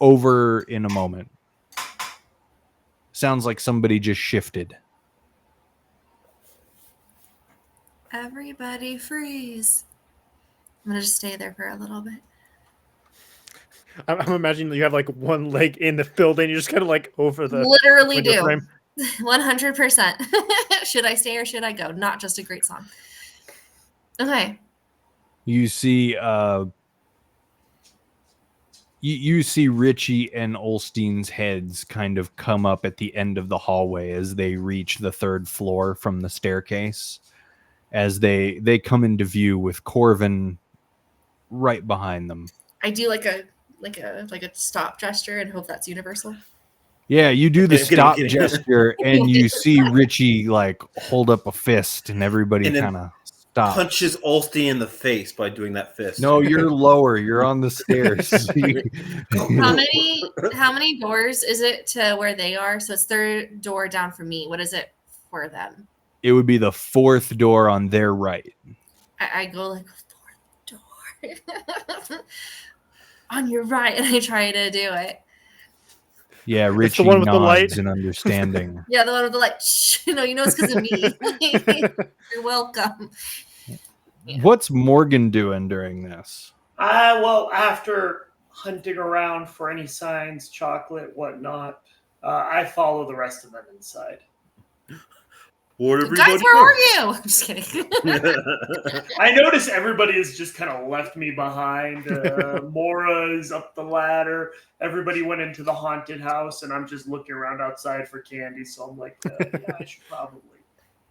over in a moment. Sounds like somebody just shifted. Everybody freeze. I'm going to just stay there for a little bit. I'm imagining you have like one leg in the building. You're just kind of like over the Literally window do. frame. 100%. Should I stay or should I go? Not just a great song. Okay. You see you see Richie and Olstein's heads kind of come up at the end of the hallway as they reach the third floor from the staircase, as they come into view with Corvin right behind them. I do like a stop gesture and hope that's universal. Yeah, you do the I'm stop kidding. gesture, and you see Richie like hold up a fist, and everybody And then kind of stops. Punches Olstein in the face by doing that fist. No, you're lower. You're on the stairs. How many doors is it to where they are? So it's third door down from me. What is it for them? It would be the fourth door on their right. I go like, fourth door. On your right, and I try to do it. Yeah, Richie the one with the nods light. in understanding. Yeah, the one with the light. Shh, you know it's because of me. You're welcome. Yeah. What's Morgan doing during this? Well, after hunting around for any signs, chocolate, whatnot, I follow the rest of them inside. What Guys, everybody where are knows. you? I'm just kidding. I notice everybody has just kind of left me behind. Mora is up the ladder. Everybody went into the haunted house, and I'm just looking around outside for candy. So I'm like, yeah, I should probably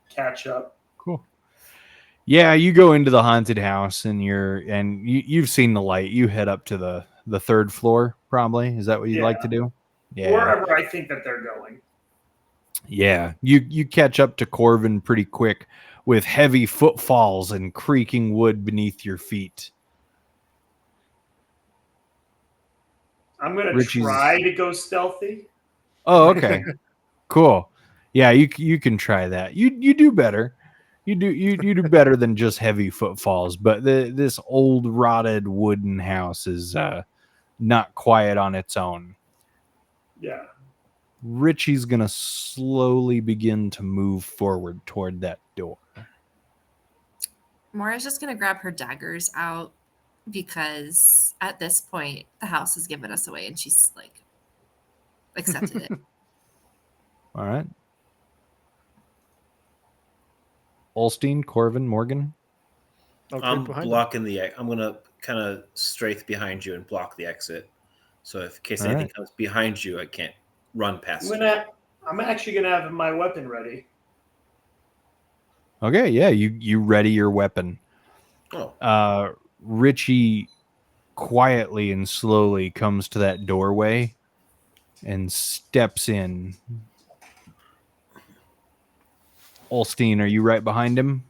catch up. Cool. Yeah, you go into the haunted house and you've seen the light. You head up to the third floor, probably. Is that what you'd like to do? Yeah. Wherever I think that they're going. Yeah. You catch up to Corvin pretty quick with heavy footfalls and creaking wood beneath your feet. I'm gonna Richie's- try to go stealthy. Oh, okay. Cool. Yeah, you can try that. You do better. You do better than just heavy footfalls, but this old rotted wooden house is not quiet on its own. Yeah. Richie's gonna slowly begin to move forward toward that door. Mora's just gonna grab her daggers out because at this point the house has given us away, and she's like accepted it. All right. Olstein, Corvin, Morgan. I'll I'm creep behind him. blocking I'm gonna kind of strafe behind you and block the exit. So if in case All anything right. comes behind you, I can't run past it. I'm actually gonna have my weapon ready. Okay, yeah, you ready your weapon. Oh, Richie quietly and slowly comes to that doorway and steps in. Olstein, are you right behind him?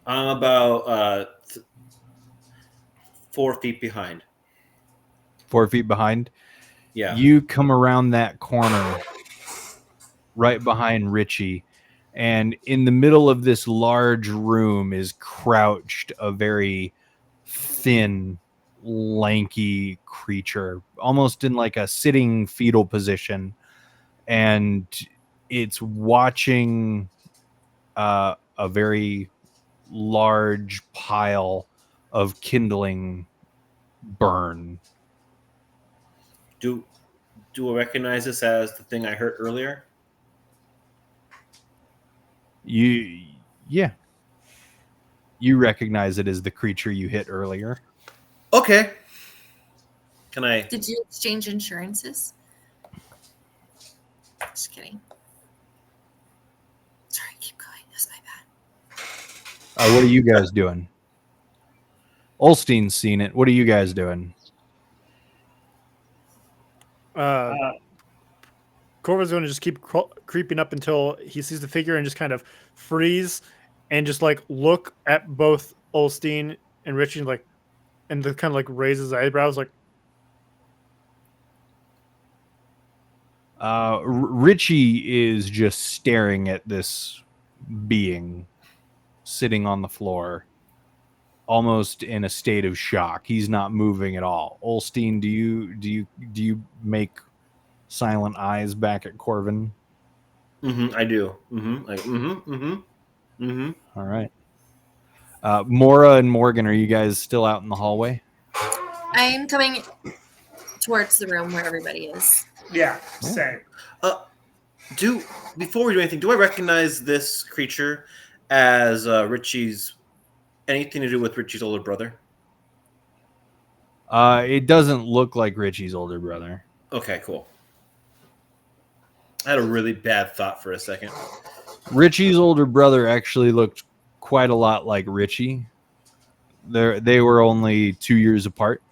I'm about 4 feet behind. 4 feet behind? Yeah. You come around that corner right behind Richie, and in the middle of this large room is crouched a very thin, lanky creature, almost in like a sitting fetal position, and it's watching a very large pile of kindling burn. Do I recognize this as the thing I heard earlier? Yeah. You recognize it as the creature you hit earlier. Okay. Can I? Did you exchange insurances? Just kidding. Sorry, keep going. That's my bad. What are you guys doing? Olstein's seen it. What are you guys doing? Corvin's going to just keep creeping up until he sees the figure and just kind of freeze and just like look at both Olstein and Richie, like, and kind of like raises his eyebrows, like. Richie is just staring at this being sitting on the floor, almost in a state of shock. He's not moving at all. Olstein, do you make silent eyes back at Corvin? I do. All right. Mora and Morgan, are you guys still out in the hallway? I'm coming towards the room where everybody is. Yeah, same. Before we do anything, do I recognize this creature as Richie's? Anything to do with Richie's older brother? It doesn't look like Richie's older brother. Okay, cool. I had a really bad thought for a second. Richie's older brother actually looked quite a lot like Richie. They were only 2 years apart.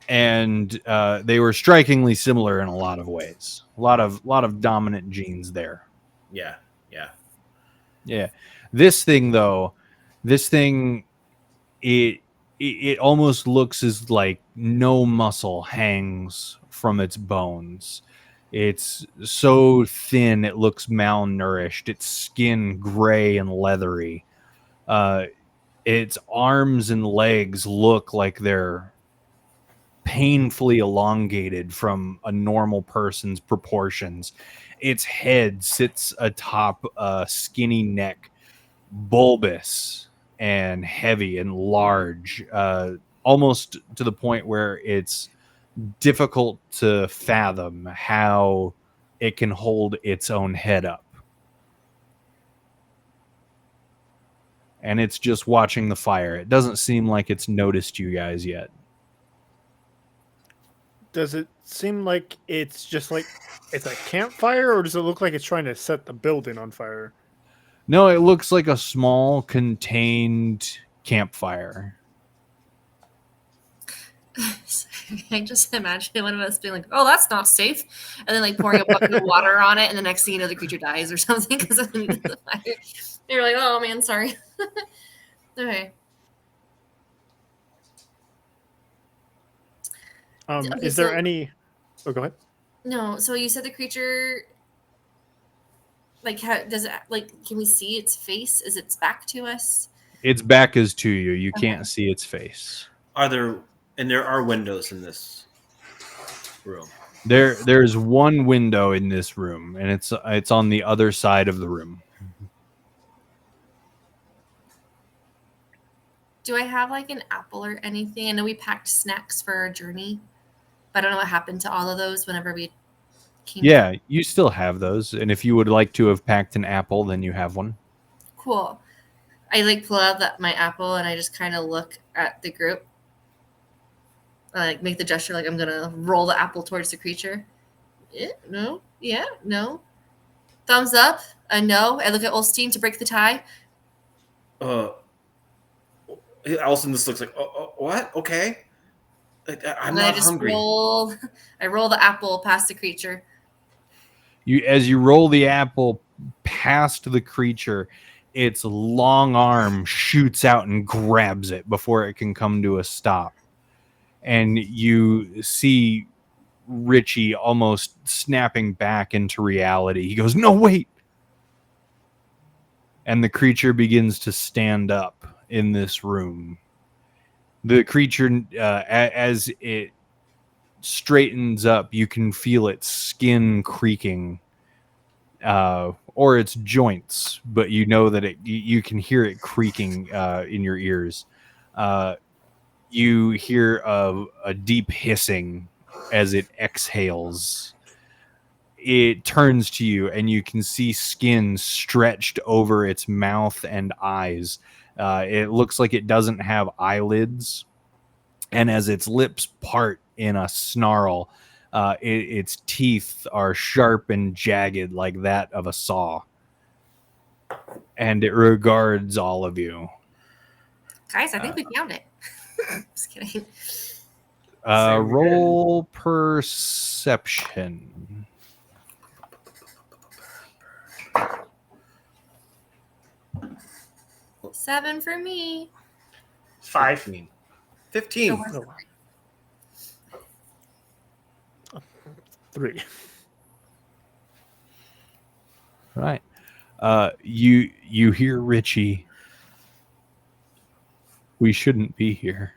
And they were strikingly similar in a lot of ways. A lot of dominant genes there. Yeah. This thing, it almost looks as like no muscle hangs from its bones. It's so thin it looks malnourished. Its skin gray and leathery. Its arms and legs look like they're painfully elongated from a normal person's proportions. Its head sits atop a skinny neck, bulbous and heavy and large, almost to the point where it's difficult to fathom how it can hold its own head up. and it's just watching the fire. It doesn't seem like it's noticed you guys yet. Does it seem like it's just like it's a campfire, or does it look like it's trying to set the building on fire? No, it looks like a small contained campfire. I just imagine one of us being like, "Oh, that's not safe," and then like pouring a bucket of water on it, and the next thing you know, the creature dies or something because of the fire. You're like, "Oh man, sorry." Okay. Okay, Is there so- any? Oh, go ahead. No, so you said the creature, like, how does it? Like, can we see its face? Is its back to us? Its back is to you. You Okay. can't see its face. There are windows in this room. There's one window in this room, and it's on the other side of the room. Do I have like an apple or anything? I know we packed snacks for our journey, but I don't know what happened to all of those whenever we came. Yeah, you still have those, and if you would like to have packed an apple, then you have one. Cool. I like pull out my apple and I just kind of look at the group. I like make the gesture like I'm gonna roll the apple towards the creature. Yeah, no, yeah, no. Thumbs up, a no. I look at Olstein to break the tie. Alison just looks like, what? Okay. I'm And I not just hungry. I roll the apple past the creature. As you roll the apple past the creature, its long arm shoots out and grabs it before it can come to a stop. And you see Richie almost snapping back into reality. He goes, "No, wait!" And the creature begins to stand up in this room. The creature, as it straightens up, you can feel its skin creaking, or its joints, but you know that you can hear it creaking in your ears. You hear a deep hissing as it exhales. It turns to you, and you can see skin stretched over its mouth and eyes. It looks like it doesn't have eyelids, and as its lips part in a snarl, its teeth are sharp and jagged like that of a saw. And it regards all of you. Guys, I think we found it. Just kidding. Roll perception. Seven for me. 5. 15. No, 3. Right. You hear Richie. We shouldn't be here.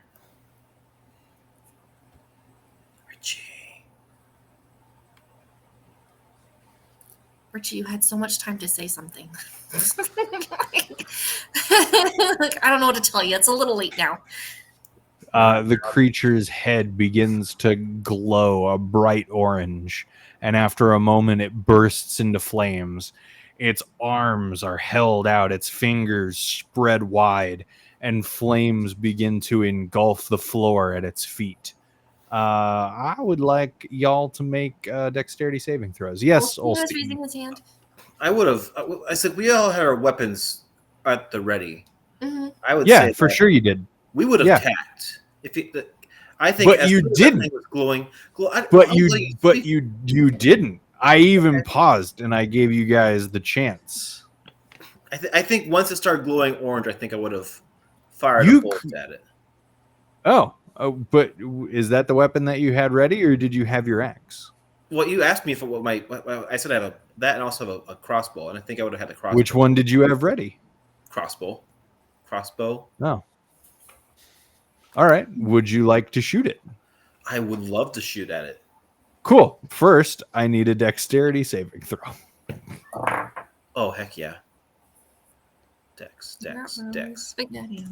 Richie, you had so much time to say something. I don't know what to tell you. It's a little late now. The creature's head begins to glow a bright orange, and after a moment it bursts into flames. Its arms are held out, its fingers spread wide, and flames begin to engulf the floor at its feet. I would like y'all to make dexterity saving throws. Yes, Olstein was Olstein. raising his hand. I would have. I said we all had our weapons at the ready. Mm-hmm. I would Yeah, say for that sure you did. we would have Yeah. tapped. I think, But as you soon as that didn't. thing was glowing. You didn't. I even paused and I gave you guys the chance. I think once it started glowing orange, I think I would have fired You a bolt at it. Oh, but is that the weapon that you had ready, or did you have your axe? Well, you asked me for what I said I have that and also have a crossbow, and I think I would have had the crossbow. Which one did you have ready? Crossbow. No. All right. Would you like to shoot it? I would love to shoot at it. Cool. First, I need a dexterity saving throw. Oh, heck yeah. Dex. Spaghetti.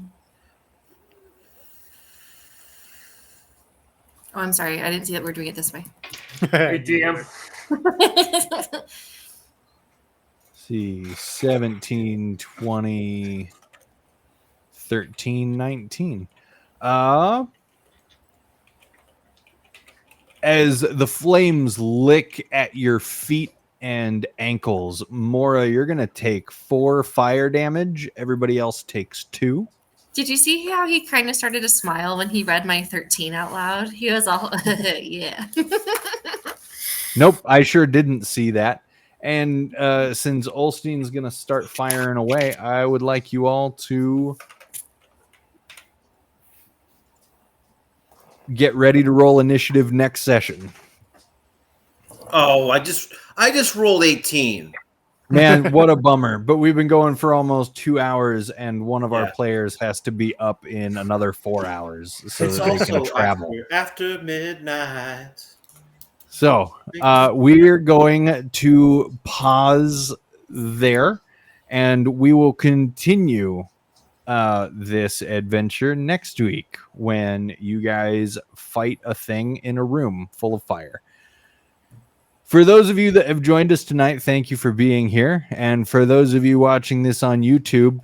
Oh, I'm sorry. I didn't see that we're doing it this way. Hey, DM. See, 17, 20. 1319. As the flames lick at your feet and ankles, Mora, you're going to take 4 fire damage. Everybody else takes 2. Did you see how he kind of started to smile when he read my 13 out loud? He was all, yeah. Nope, I sure didn't see that. And since Olstein's going to start firing away, I would like you all to get ready to roll initiative next session. Oh, I just rolled 18. Man, what a bummer. But we've been going for almost 2 hours, and one of our Yeah. players has to be up in another 4 hours so It's that they can also travel. after midnight. So we're going to pause there, and we will continue this adventure next week when you guys fight a thing in a room full of fire. For those of you that have joined us tonight, thank you for being here. And for those of you watching this on YouTube,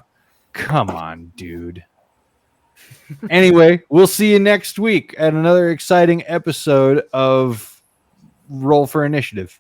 come on, dude. Anyway, we'll see you next week at another exciting episode of Roll for Initiative.